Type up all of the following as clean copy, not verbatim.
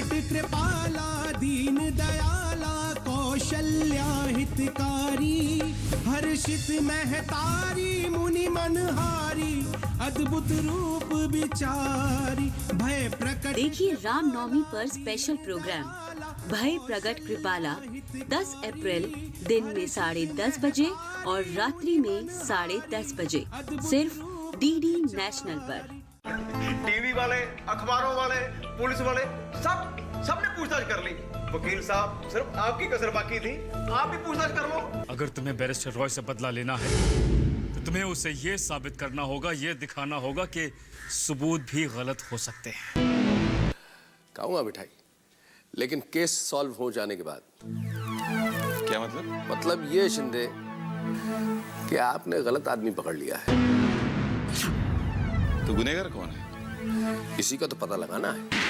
प्रकट कृपाला दीन दयाला कौशल्या हितकारी हर्षित महतारी मुनि मनहारी अद्भुत रूप विचारी भय प्रकट। देखिए रामनवमी पर स्पेशल प्रोग्राम भय प्रकट कृपाला 10 अप्रैल दिन में 10:30 बजे और रात्रि में 10:30 बजे सिर्फ डीडी नेशनल पर। टीवी वाले, अखबारों वाले, पुलिस वाले सबने पूछताछ कर ली। वकील साहब सिर्फ आपकी कसर बाकी थी, आप भी पूछताछ कर लो। अगर तुम्हें बैरिस्टर रॉय से बदला लेना है तो तुम्हें उसे ये साबित करना होगा, ये दिखाना होगा कि सबूत भी गलत हो सकते हैं। कहूँगा मिठाई, लेकिन केस सॉल्व हो जाने के बाद। क्या मतलब? मतलब ये शिंदे कि आपने गलत आदमी पकड़ लिया है। तो गुनहगार कौन है? इसी का तो पता लगाना है।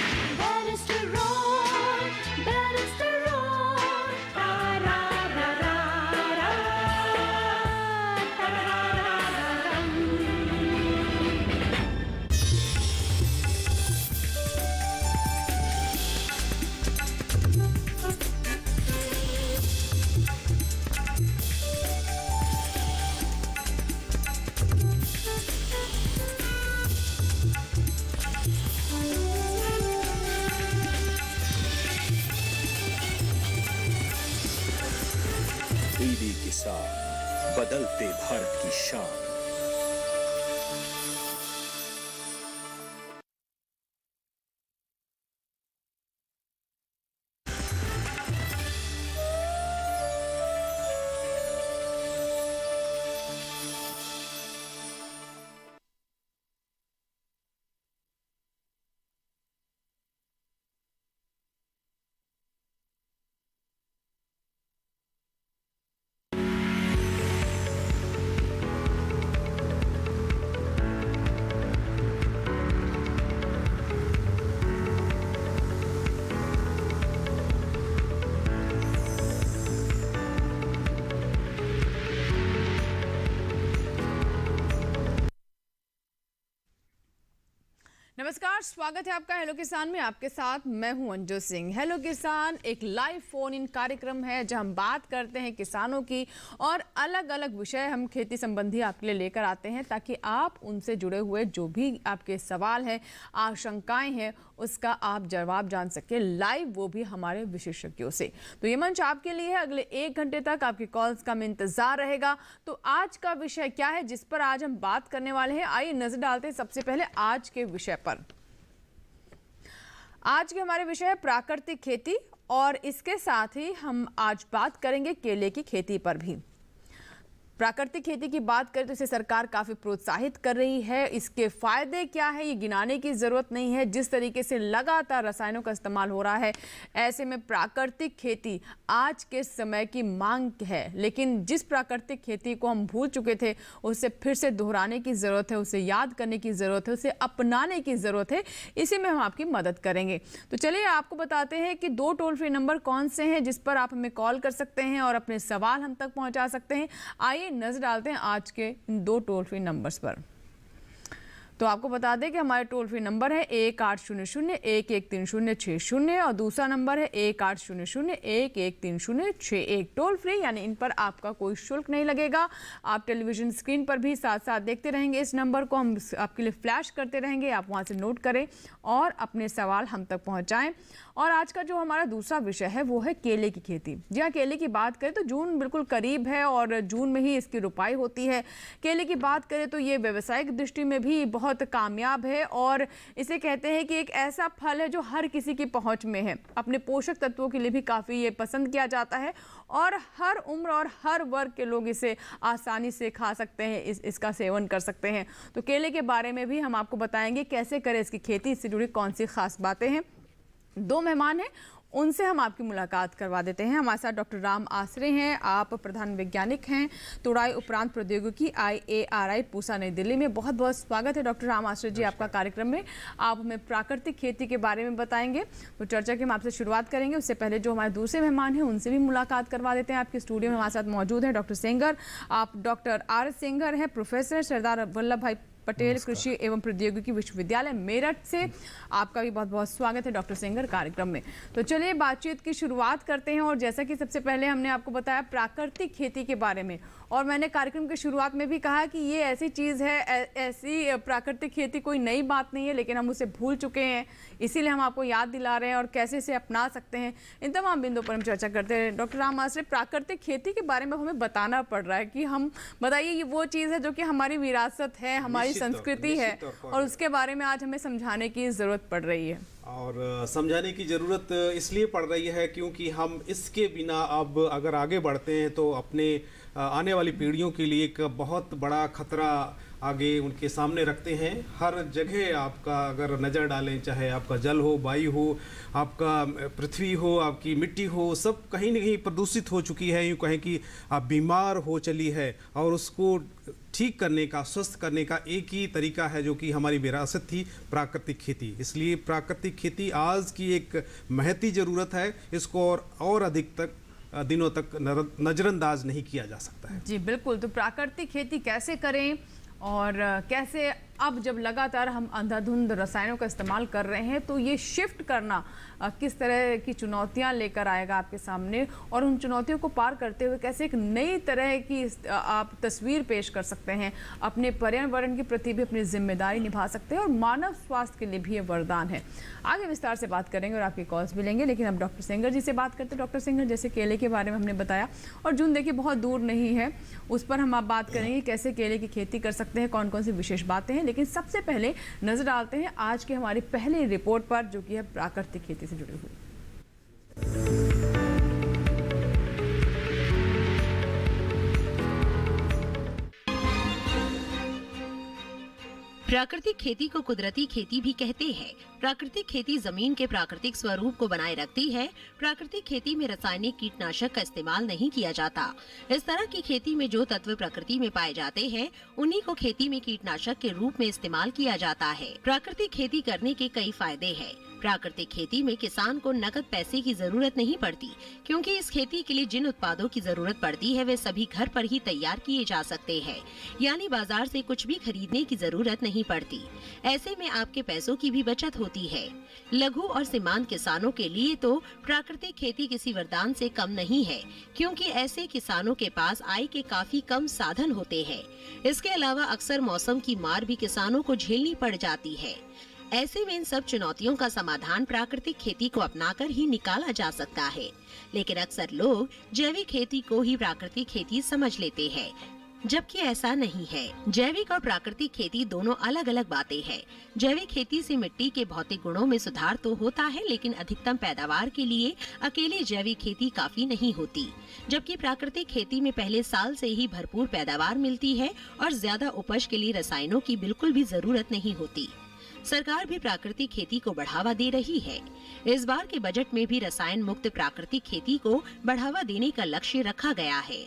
डीडी किसान, बदलते भारत की शान। नमस्कार, स्वागत है आपका हेलो किसान में। आपके साथ मैं हूं अंजू सिंह। हेलो किसान एक लाइव फोन इन कार्यक्रम है जहां हम बात करते हैं किसानों की और अलग अलग विषय हम खेती संबंधी आपके लिए लेकर आते हैं ताकि आप उनसे जुड़े हुए जो भी आपके सवाल हैं, आशंकाएं हैं, उसका आप जवाब जान सके लाइव, वो भी हमारे विशेषज्ञों से। तो ये मंच आपके लिए है। अगले 1 घंटे तक आपकी कॉल्स का इंतजार रहेगा। तो आज का विषय क्या है जिस पर आज हम बात करने वाले हैं, आइए नजर डालते हैं सबसे पहले आज के विषय पर। आज के हमारे विषय है प्राकृतिक खेती और इसके साथ ही हम आज बात करेंगे केले की खेती पर भी। प्राकृतिक खेती की बात करें तो इसे सरकार काफ़ी प्रोत्साहित कर रही है। इसके फायदे क्या है ये गिनाने की ज़रूरत नहीं है। जिस तरीके से लगातार रसायनों का इस्तेमाल हो रहा है, ऐसे में प्राकृतिक खेती आज के समय की मांग है। लेकिन जिस प्राकृतिक खेती को हम भूल चुके थे उसे फिर से दोहराने की ज़रूरत है, उसे याद करने की ज़रूरत है, उसे अपनाने की ज़रूरत है। इसी में हम आपकी मदद करेंगे। तो चलिए आपको बताते हैं कि 2 टोल फ्री नंबर कौन से हैं जिस पर आप हमें कॉल कर सकते हैं और अपने सवाल हम तक पहुँचा सकते हैं। आइए नजर डालते हैं आज के इन 2 टोल फ्री नंबर्स पर। तो आपको बता दें कि हमारे टोल फ्री नंबर है 1800-113060 और दूसरा नंबर है 1800-113061। टोल फ्री यानी इन पर आपका कोई शुल्क नहीं लगेगा। आप टेलीविजन स्क्रीन पर भी साथ साथ देखते रहेंगे। इस नंबर को हम आपके लिए फ्लैश करते रहेंगे, आप वहां से नोट करें और अपने सवाल हम तक पहुंचाएं। और आज का जो हमारा दूसरा विषय है वो है केले की खेती। जी हाँ, केले की बात करें तो जून बिल्कुल करीब है और जून में ही इसकी रुपाई होती है। केले की बात करें तो ये व्यावसायिक दृष्टि में भी बहुत कामयाब है और इसे कहते हैं कि एक ऐसा फल है जो हर किसी की पहुंच में है। अपने पोषक तत्वों के लिए भी काफ़ी ये पसंद किया जाता है और हर उम्र और हर वर्ग के लोग इसे आसानी से खा सकते हैं, इसका सेवन कर सकते हैं। तो केले के बारे में भी हम आपको बताएंगे कैसे करें इसकी खेती, इससे जुड़ी कौन सी खास बातें हैं। 2 मेहमान हैं, उनसे हम आपकी मुलाकात करवा देते हैं। हमारे साथ डॉक्टर राम आसरे हैं, आप प्रधान वैज्ञानिक हैं तुड़ाई उपरांत प्रौद्योगिकी IARI पूसा नई दिल्ली में। बहुत बहुत स्वागत है डॉक्टर राम आसरे जी आपका कार्यक्रम में। आप हमें प्राकृतिक खेती के बारे में बताएंगे। तो चर्चा की हम आपसे शुरुआत करेंगे। उससे पहले जो हमारे दूसरे मेहमान हैं उनसे भी मुलाकात करवा देते हैं। आपके स्टूडियो में हमारे साथ मौजूद हैं डॉक्टर सेंगर। आप डॉक्टर R सेंगर हैं, प्रोफेसर सरदार वल्लभ भाई पटेल कृषि एवं प्रौद्योगिकी विश्वविद्यालय मेरठ से। आपका भी बहुत बहुत स्वागत है डॉक्टर सेंगर कार्यक्रम में। तो चलिए बातचीत की शुरुआत करते हैं। और जैसा कि सबसे पहले हमने आपको बताया प्राकृतिक खेती के बारे में, और मैंने कार्यक्रम की शुरुआत में भी कहा कि ये ऐसी चीज़ है, ऐसी प्राकृतिक खेती कोई नई बात नहीं है, लेकिन हम उसे भूल चुके हैं, इसीलिए हम आपको याद दिला रहे हैं और कैसे इसे अपना सकते हैं, इन तमाम बिंदुओं पर हम चर्चा करते हैं। डॉक्टर राम आश्रय, प्राकृतिक खेती के बारे में हमें बताना पड़ रहा है कि हम बताइए, ये वो चीज़ है जो कि हमारी विरासत है, हमारी संस्कृति है, और उसके बारे में आज हमें समझाने की ज़रूरत पड़ रही है। और समझाने की ज़रूरत इसलिए पड़ रही है क्योंकि हम इसके बिना अब अगर आगे बढ़ते हैं तो अपने आने वाली पीढ़ियों के लिए एक बहुत बड़ा खतरा आगे उनके सामने रखते हैं। हर जगह आपका अगर नज़र डालें, चाहे आपका जल हो, वायु हो, आपका पृथ्वी हो, आपकी मिट्टी हो, सब कहीं न कहीं प्रदूषित हो चुकी है। यूँ कहें कि आप बीमार हो चली है, और उसको ठीक करने का, स्वस्थ करने का एक ही तरीका है जो कि हमारी विरासत थी, प्राकृतिक खेती। इसलिए प्राकृतिक खेती आज की एक महती ज़रूरत है, इसको और अधिक तक दिनों तक नज़रअंदाज नहीं किया जा सकता है। जी बिल्कुल। तो प्राकृतिक खेती कैसे करें और कैसे, अब जब लगातार हम अंधाधुंध रसायनों का इस्तेमाल कर रहे हैं, तो ये शिफ्ट करना किस तरह की चुनौतियां लेकर आएगा आपके सामने, और उन चुनौतियों को पार करते हुए कैसे एक नई तरह की आप तस्वीर पेश कर सकते हैं, अपने पर्यावरण के प्रति भी अपनी जिम्मेदारी निभा सकते हैं, और मानव स्वास्थ्य के लिए भी ये वरदान है। आगे विस्तार से बात करेंगे और आपकी कॉल्स भी लेंगे, लेकिन अब डॉक्टर सेंगर जी से बात करते हैं। डॉक्टर सेंगर, जैसे केले के बारे में हमने बताया, और जून देखिए बहुत दूर नहीं है, उस पर हम आप बात करेंगे कैसे केले की खेती कर सकते हैं, कौन कौन सी विशेष बातें हैं, लेकिन सबसे पहले नजर डालते हैं आज की हमारी पहली रिपोर्ट पर, जो कि है प्राकृतिक खेती से जुड़ी हुई। प्राकृतिक खेती को कुदरती खेती भी कहते हैं। प्राकृतिक खेती जमीन के प्राकृतिक स्वरूप को बनाए रखती है। प्राकृतिक खेती में रासायनिक कीटनाशक का इस्तेमाल नहीं किया जाता। इस तरह की खेती में जो तत्व प्रकृति में पाए जाते हैं, उन्हीं को खेती में कीटनाशक के रूप में इस्तेमाल किया जाता है। प्राकृतिक खेती करने के कई फायदे हैं। प्राकृतिक खेती में किसान को नकद पैसे की जरूरत नहीं पड़ती, क्योंकि इस खेती के लिए जिन उत्पादों की जरूरत पड़ती है वे सभी घर पर ही तैयार किए जा सकते हैं, यानी बाजार से कुछ भी खरीदने की जरूरत नहीं पड़ती। ऐसे में आपके पैसों की भी बचत होती है। लघु और सीमांत किसानों के लिए तो प्राकृतिक खेती किसी वरदान से कम नहीं है, क्योंकि ऐसे किसानों के पास आय के काफी कम साधन होते हैं। इसके अलावा अक्सर मौसम की मार भी किसानों को झेलनी पड़ जाती है। ऐसे में इन सब चुनौतियों का समाधान प्राकृतिक खेती को अपनाकर ही निकाला जा सकता है। लेकिन अक्सर लोग जैविक खेती को ही प्राकृतिक खेती समझ लेते हैं, जबकि ऐसा नहीं है। जैविक और प्राकृतिक खेती दोनों अलग अलग बातें हैं। जैविक खेती से मिट्टी के भौतिक गुणों में सुधार तो होता है, लेकिन अधिकतम पैदावार के लिए अकेले जैविक खेती काफी नहीं होती। जबकि प्राकृतिक खेती में पहले साल से ही भरपूर पैदावार मिलती है और ज्यादा उपज के लिए रसायनों की बिल्कुल भी जरूरत नहीं होती। सरकार भी प्राकृतिक खेती को बढ़ावा दे रही है। इस बार के बजट में भी रसायन मुक्त प्राकृतिक खेती को बढ़ावा देने का लक्ष्य रखा गया है।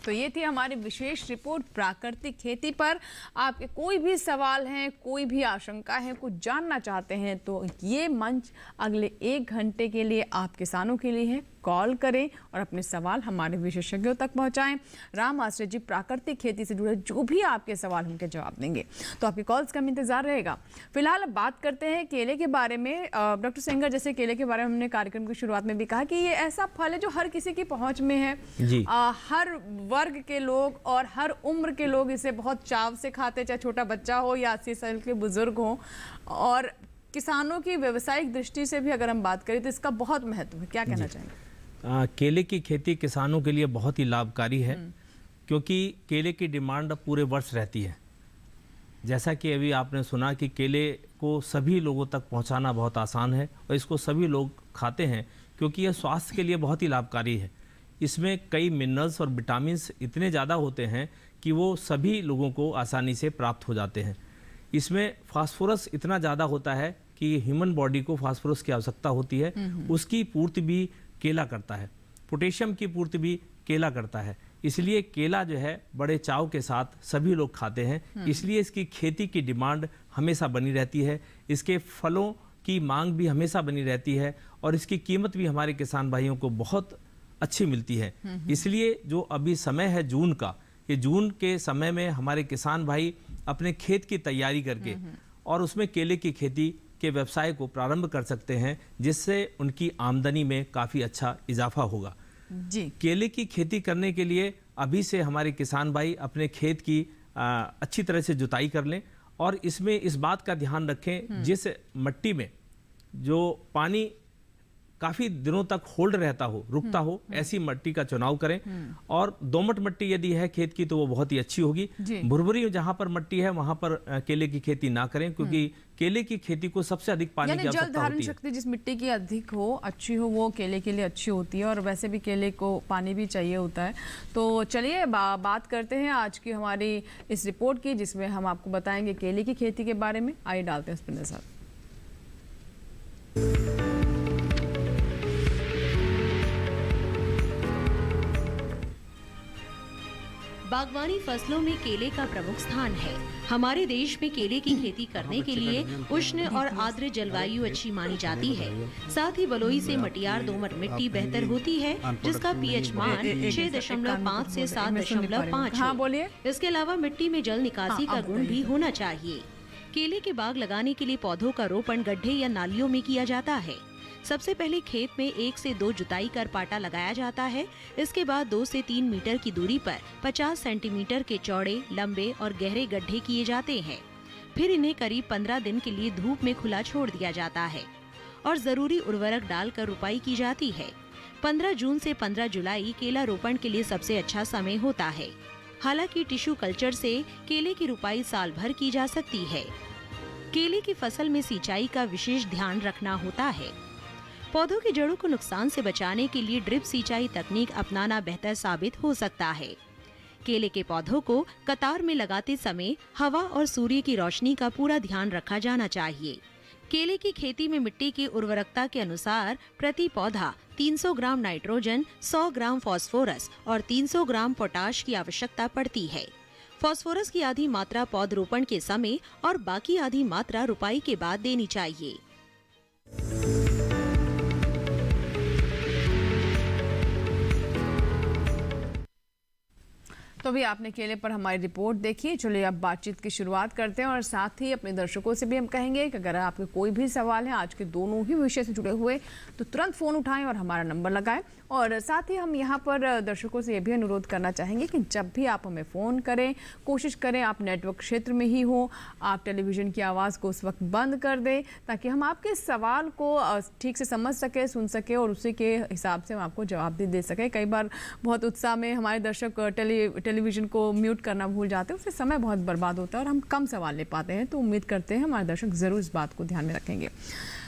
तो ये थी हमारी विशेष रिपोर्ट प्राकृतिक खेती पर। आपके कोई भी सवाल हैं, कोई भी आशंका है, कुछ जानना चाहते हैं, तो ये मंच अगले 1 घंटे के लिए आप किसानों के लिए है। कॉल करें और अपने सवाल हमारे विशेषज्ञों तक पहुंचाएं। राम आश्रय जी प्राकृतिक खेती से जुड़े जो भी आपके सवाल उनके जवाब देंगे, तो आपके कॉल्स का इंतजार रहेगा। फिलहाल अब बात करते हैं केले के बारे में। डॉक्टर सेंगर, जैसे केले के बारे में हमने कार्यक्रम की शुरुआत में भी कहा कि ये ऐसा फल है जो हर किसी की पहुंच में है जी। हर वर्ग के लोग और हर उम्र के लोग इसे बहुत चाव से खाते, चाहे छोटा बच्चा हो या 80 साल के बुजुर्ग हो। और किसानों की व्यावसायिक दृष्टि से भी अगर हम बात करें तो इसका बहुत महत्व है। क्या कहना चाहेंगे? केले की खेती किसानों के लिए बहुत ही लाभकारी है, क्योंकि केले की डिमांड पूरे वर्ष रहती है। जैसा कि अभी आपने सुना कि केले को सभी लोगों तक पहुंचाना बहुत आसान है और इसको सभी लोग खाते हैं, क्योंकि यह स्वास्थ्य के लिए बहुत ही लाभकारी है। इसमें कई मिनरल्स और विटामिन्स इतने ज़्यादा होते हैं कि वो सभी लोगों को आसानी से प्राप्त हो जाते हैं। इसमें फास्फोरस इतना ज़्यादा होता है कि ह्यूमन बॉडी को फास्फोरस की आवश्यकता होती है, उसकी पूर्ति भी केला करता है। पोटेशियम की पूर्ति भी केला करता है। इसलिए केला जो है बड़े चाव के साथ सभी लोग खाते हैं। इसलिए इसकी खेती की डिमांड हमेशा बनी रहती है। इसके फलों की मांग भी हमेशा बनी रहती है और इसकी कीमत भी हमारे किसान भाइयों को बहुत अच्छी मिलती है। इसलिए जो अभी समय है जून का, ये जून के समय में हमारे किसान भाई अपने खेत की तैयारी करके और उसमें केले की खेती के व्यवसाय को प्रारंभ कर सकते हैं, जिससे उनकी आमदनी में काफ़ी अच्छा इजाफा होगा जी। केले की खेती करने के लिए अभी से हमारे किसान भाई अपने खेत की अच्छी तरह से जुताई कर लें और इसमें इस बात का ध्यान रखें जिस मिट्टी में जो पानी काफी दिनों तक होल्ड रहता हो, रुकता हो, ऐसी मिट्टी का चुनाव करें। और दोमट मिट्टी यदि है खेत की तो वो बहुत ही अच्छी होगी। भुरभुरी जहां पर मिट्टी है वहां पर केले की खेती ना करें, क्योंकि केले की खेती को सबसे अधिक पानी की आवश्यकता धारण होती है। शक्ति जिस मिट्टी की अधिक हो, अच्छी हो, वो केले के लिए अच्छी होती है और वैसे भी केले को पानी भी चाहिए होता है। तो चलिए बात करते हैं आज की हमारी इस रिपोर्ट की, जिसमें हम आपको बताएंगे केले की खेती के बारे में। आइए डालते हैं उस पर नजर। बागवानी फसलों में केले का प्रमुख स्थान है। हमारे देश में केले की खेती करने के लिए उष्ण और आर्द्र जलवायु अच्छी मानी जाती है। साथ ही बलुई से मटियार दोमट मिट्टी बेहतर होती है, जिसका पीएच मान 6.5 से 7.5 हाँ, बोलिए। इसके अलावा मिट्टी में जल निकासी का गुण भी होना चाहिए। केले के बाग लगाने के लिए पौधों का रोपण गड्ढे या नालियों में किया जाता है। सबसे पहले खेत में 1 से 2 जुताई कर पाटा लगाया जाता है। इसके बाद 2 से 3 मीटर की दूरी पर 50 सेंटीमीटर के चौड़े, लंबे और गहरे गड्ढे किए जाते हैं। फिर इन्हें करीब 15 दिन के लिए धूप में खुला छोड़ दिया जाता है और जरूरी उर्वरक डालकर रुपाई की जाती है। 15 जून से 15 जुलाई केला रोपण के लिए सबसे अच्छा समय होता है। हालांकि टिश्यू कल्चर से केले की रुपाई साल भर की जा सकती है। केले की फसल में सिंचाई का विशेष ध्यान रखना होता है। पौधों की जड़ों को नुकसान से बचाने के लिए ड्रिप सिंचाई तकनीक अपनाना बेहतर साबित हो सकता है। केले के पौधों को कतार में लगाते समय हवा और सूर्य की रोशनी का पूरा ध्यान रखा जाना चाहिए। केले की खेती में मिट्टी की उर्वरकता के अनुसार प्रति पौधा 300 ग्राम नाइट्रोजन, 100 ग्राम फास्फोरस और 300 ग्राम पोटाश की आवश्यकता पड़ती है। फास्फोरस की आधी मात्रा पौधरोपण के समय और बाकी आधी मात्रा रुपाई के बाद देनी चाहिए। तो अभी आपने केले पर हमारी रिपोर्ट देखी। चलिए अब बातचीत की शुरुआत करते हैं और साथ ही अपने दर्शकों से भी हम कहेंगे कि अगर आपके कोई भी सवाल है आज के दोनों ही विषय से जुड़े हुए तो तुरंत फ़ोन उठाएं और हमारा नंबर लगाएं। और साथ ही हम यहाँ पर दर्शकों से ये भी अनुरोध करना चाहेंगे कि जब भी आप हमें फ़ोन करें, कोशिश करें आप नेटवर्क क्षेत्र में ही हो, आप टेलीविज़न की आवाज़ को उस वक्त बंद कर दें ताकि हम आपके सवाल को ठीक से समझ सकें, सुन सकें और उसी के हिसाब से हम आपको जवाब भी दे सकें। कई बार बहुत उत्साह में हमारे दर्शक टेलीविज़न को म्यूट करना भूल जाते हैं, उससे समय बहुत बर्बाद होता है और हम कम सवाल ले पाते हैं। तो उम्मीद करते हैं हमारे दर्शक ज़रूर इस बात को ध्यान में रखेंगे।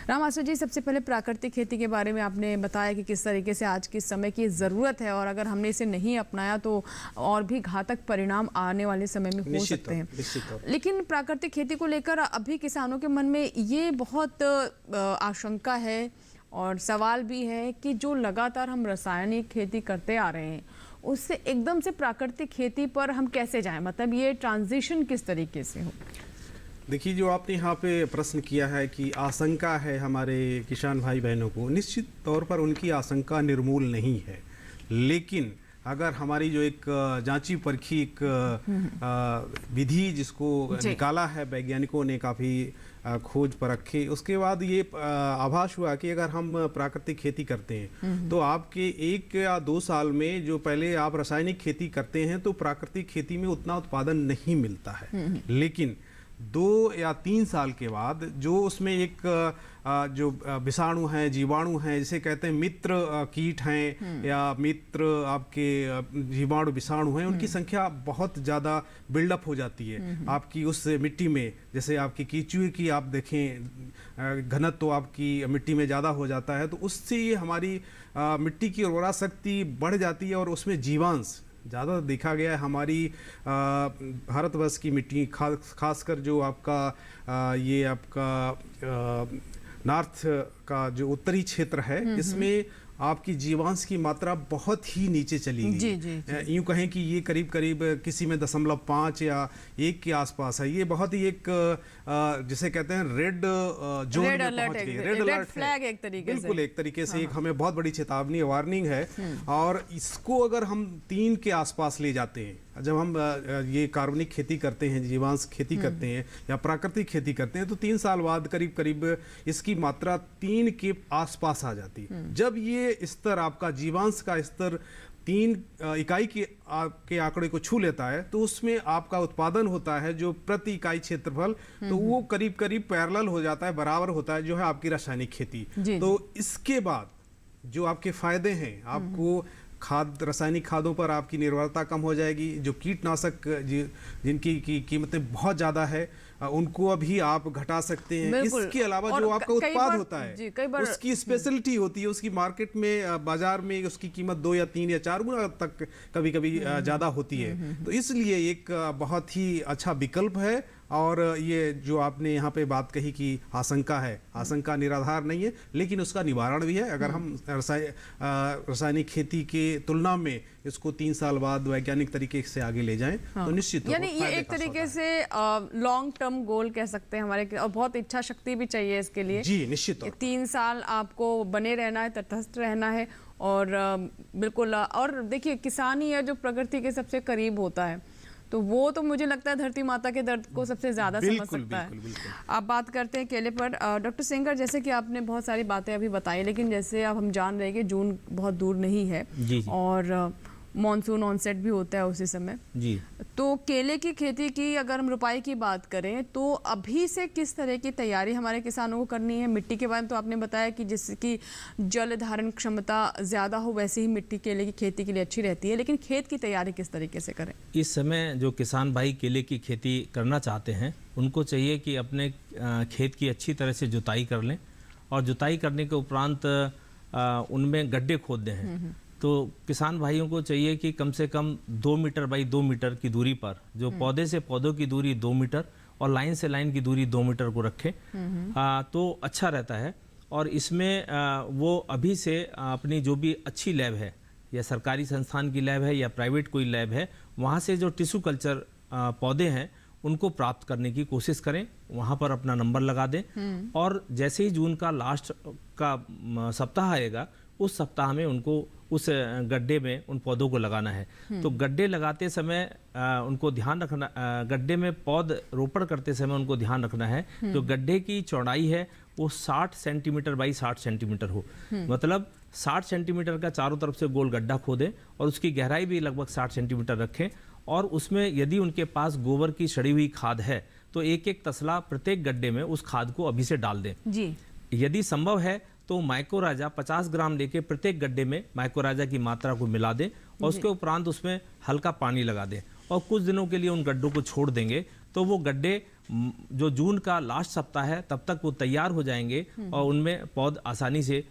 राम मास्टर जी, सबसे पहले प्राकृतिक खेती के बारे में आपने बताया कि किस तरीके से आज के समय की ज़रूरत है और अगर हमने इसे नहीं अपनाया तो और भी घातक परिणाम आने वाले समय में हो सकते हैं। लेकिन प्राकृतिक खेती को लेकर अभी किसानों के मन में ये बहुत आशंका है और सवाल भी है कि जो लगातार हम रासायनिक खेती करते आ रहे हैं उससे एकदम से प्राकृतिक खेती पर हम कैसे जाएं, मतलब ये ट्रांजिशन किस तरीके से हो? देखिए, जो आपने यहाँ पे प्रश्न किया है कि आशंका है हमारे किसान भाई बहनों को, निश्चित तौर पर उनकी आशंका निर्मूल नहीं है। लेकिन अगर हमारी जो एक जांची परखी एक विधि जिसको निकाला है वैज्ञानिकों ने, काफ़ी खोज परखे, उसके बाद ये आभास हुआ कि अगर हम प्राकृतिक खेती करते हैं तो आपके 1 या 2 साल में जो पहले आप रासायनिक खेती करते हैं तो प्राकृतिक खेती में उतना उत्पादन नहीं मिलता है। लेकिन 2 या 3 साल के बाद जो उसमें एक जो विषाणु हैं, जीवाणु हैं, जिसे कहते हैं मित्र कीट हैं या मित्र आपके जीवाणु विषाणु हैं, उनकी संख्या बहुत ज़्यादा बिल्डअप हो जाती है आपकी उस मिट्टी में। जैसे आपकी कीचुए की आप देखें घनत्व तो आपकी मिट्टी में ज़्यादा हो जाता है, तो उससे हमारी मिट्टी की उर्वरा शक्ति बढ़ जाती है और उसमें जीवांश ज़्यादा देखा गया है। हमारी भारतवर्ष की मिट्टी खासकर जो आपका ये आपका नॉर्थ का जो उत्तरी क्षेत्र है, इसमें आपकी जीवांश की मात्रा बहुत ही नीचे चली गई। यूं कहें कि ये करीब करीब किसी में 0.5 या 1 के आसपास है। ये बहुत ही एक जिसे कहते हैं रेड जोन में पहुंच गई, रेड अलर्ट फ्लैग एक तरीके से, बिल्कुल एक तरीके से एक हमें बहुत बड़ी चेतावनी, वार्निंग है। और इसको अगर हम 3 के आसपास ले जाते हैं, जब हम ये कार्बनिक खेती करते हैं, जीवांश खेती करते हैं या प्राकृतिक खेती करते हैं, तो 3 साल बाद करीब करीब इसकी मात्रा 3 के आसपास आ जाती है। जब ये स्तर, आपका जीवांश का स्तर 3 इकाई के आंकड़े को छू लेता है, तो उसमें आपका उत्पादन होता है जो प्रति इकाई क्षेत्रफल, तो वो करीब करीब पैरेलल हो जाता है, बराबर होता है जो है आपकी रासायनिक खेती। तो इसके बाद जो आपके फायदे हैं, आपको रासायनिक खादों पर आपकी निर्भरता कम हो जाएगी। जो कीटनाशक जिनकी कीमतें बहुत ज़्यादा है, उनको अभी आप घटा सकते हैं। इसके अलावा जो आपका उत्पाद होता है, उसकी स्पेशलिटी होती है, उसकी मार्केट में, बाजार में उसकी कीमत 2 या 3 या 4 गुना तक कभी कभी ज़्यादा होती है। तो इसलिए एक बहुत ही अच्छा विकल्प है। और ये जो आपने यहाँ पे बात कही कि आशंका है, आशंका निराधार नहीं है, लेकिन उसका निवारण भी है। अगर हम रासायनिक खेती के तुलना में इसको 3 साल बाद वैज्ञानिक तरीके से आगे ले जाएं, तो निश्चित यानी ये एक तरीके से लॉन्ग टर्म गोल कह सकते हैं हमारे, और बहुत इच्छा शक्ति भी चाहिए इसके लिए। जी निश्चित। 3 साल आपको बने रहना है, तटस्थ रहना है, और बिल्कुल। और देखिए, किसान ही है जो प्रकृति के सबसे करीब होता है, तो वो तो मुझे लगता है धरती माता के दर्द को सबसे ज्यादा समझ सकता है। आप बात करते हैं केले पर, डॉक्टर सेंगर, जैसे कि आपने बहुत सारी बातें अभी बताई, लेकिन जैसे अब हम जान रहे हैं कि जून बहुत दूर नहीं है और मॉनसून ऑनसेट भी होता है उसी समय जी। तो केले की खेती की अगर हम रुपाई की बात करें, तो अभी से किस तरह की तैयारी हमारे किसानों को करनी है? मिट्टी के बारे में तो आपने बताया कि जिसकी जल धारण क्षमता ज़्यादा हो, वैसे ही मिट्टी केले की खेती के लिए अच्छी रहती है, लेकिन खेत की तैयारी किस तरीके से करें? इस समय जो किसान भाई केले की खेती करना चाहते हैं, उनको चाहिए कि अपने खेत की अच्छी तरह से जुताई कर लें, और जुताई करने के उपरांत उनमें गड्ढे खोद दें। तो किसान भाइयों को चाहिए कि कम से कम 2 मीटर बाई 2 मीटर की दूरी पर, जो पौधे से पौधों की दूरी 2 मीटर और लाइन से लाइन की दूरी 2 मीटर को रखें, तो अच्छा रहता है। और इसमें वो अभी से अपनी जो भी अच्छी लैब है, या सरकारी संस्थान की लैब है या प्राइवेट कोई लैब है, वहाँ से जो टिश्यू कल्चर पौधे हैं उनको प्राप्त करने की कोशिश करें, वहाँ पर अपना नंबर लगा दें। और जैसे ही जून का लास्ट का सप्ताह आएगा, उस सप्ताह में उनको उस गड्ढे में उन पौधों को लगाना है। तो गड्ढे लगाते समय उनको ध्यान रखना, गड्ढे में पौध रोपण करते समय उनको ध्यान रखना है जो गड्ढे की चौड़ाई है वो 60 सेंटीमीटर बाई 60 सेंटीमीटर हो। मतलब 60 सेंटीमीटर का चारों तरफ से गोल गड्ढा खोदें और उसकी गहराई भी लगभग 60 सेंटीमीटर रखें। और उसमें यदि उनके पास गोबर की सड़ी हुई खाद है तो एक एक तसला प्रत्येक गड्ढे में उस खाद को अभी से डाल दें जी। यदि संभव है तो माइक्रोराजा 50 ग्राम लेके प्रत्येक गड्ढे में माइक्रोराजा की मात्रा को मिला दें और उसके उपरांत उसमें हल्का पानी लगा दें और कुछ दिनों के लिए उन गड्ढों को छोड़ देंगे। तो वो गड्ढे जो जून का लास्ट सप्ताह है तब तक वो तैयार हो जाएंगे और उनमें पौध आसानी से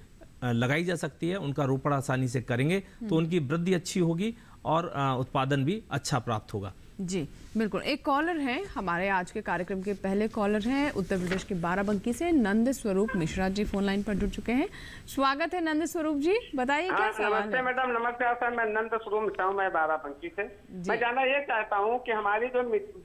लगाई जा सकती है। उनका रोपण आसानी से करेंगे तो उनकी वृद्धि अच्छी होगी और उत्पादन भी अच्छा प्राप्त होगा। जी बिल्कुल। एक कॉलर हैं हमारे आज के कार्यक्रम के पहले कॉलर हैं उत्तर प्रदेश के बाराबंकी से नंद स्वरूप मिश्रा जी फोन लाइन पर जुड़ चुके हैं। स्वागत है नंद स्वरूप जी, बताइए क्या सवाल है? नमस्ते मैडम। नमस्ते सर, मैं नंद स्वरूप मिश्रा हूँ, मैं बाराबंकी से। मैं जानना ये चाहता हूँ कि हमारी जो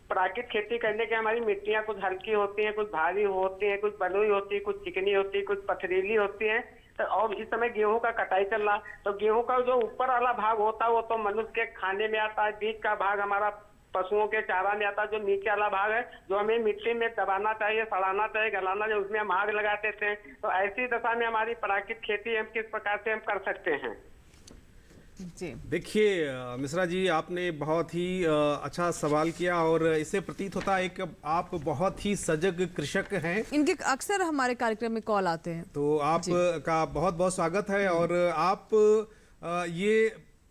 प्राकृतिक खेती करने की हमारी मिट्टियाँ कुछ हल्की होती है, कुछ भारी होती है, कुछ बलुई होती है, कुछ चिकनी होती है, कुछ पथरीली होती है। और इस समय गेहूं का कटाई चल रहा, तो गेहूं का जो ऊपर वाला भाग होता है वो तो मनुष्य के खाने में आता है, बीच का भाग हमारा पशुओं के चारा में आता है, जो नीचे वाला भाग है जो हमें मिट्टी में दबाना चाहिए, सड़ाना चाहिए, गलाना चाहिए, उसमें हम आग लगाते थे। तो ऐसी दशा में हमारी प्राकृतिक खेती हम किस प्रकार से हम कर सकते हैं? जी देखिए मिश्रा जी, आपने बहुत ही अच्छा सवाल किया और इससे प्रतीत होता है कि आप बहुत ही सजग कृषक हैं। इनके अक्सर हमारे कार्यक्रम में कॉल आते हैं, तो आपका बहुत बहुत स्वागत है। और आप ये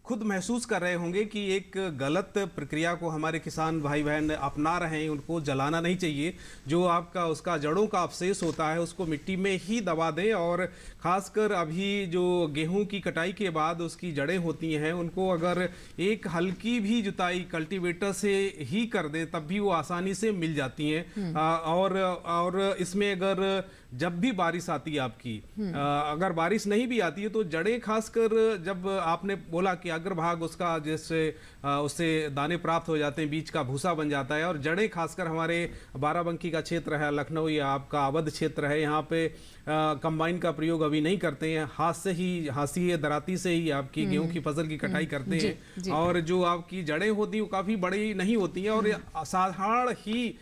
खुद महसूस कर रहे होंगे कि एक गलत प्रक्रिया को हमारे किसान भाई बहन अपना रहे हैं। उनको जलाना नहीं चाहिए, जो आपका उसका जड़ों का अवशेष होता है उसको मिट्टी में ही दबा दें। और ख़ासकर अभी जो गेहूं की कटाई के बाद उसकी जड़ें होती हैं, उनको अगर एक हल्की भी जुताई कल्टीवेटर से ही कर दें तब भी वो आसानी से मिल जाती हैं। और इसमें अगर जब भी बारिश आती है आपकी, अगर बारिश नहीं भी आती है तो जड़ें, खासकर जब आपने बोला कि अग्रभाग उसका जैसे उससे दाने प्राप्त हो जाते हैं, बीज का भूसा बन जाता है। और जड़ें खासकर हमारे बाराबंकी का क्षेत्र है, लखनऊ या आपका अवध क्षेत्र है, यहाँ पे कंबाइन का प्रयोग अभी नहीं करते हैं, हाथ से ही हाशिए दराती से ही आपकी गेहूं की फसल की कटाई करते हैं। और जो आपकी जड़ें होती हैं वो काफ़ी बड़ी नहीं होती हैं और साधारण ही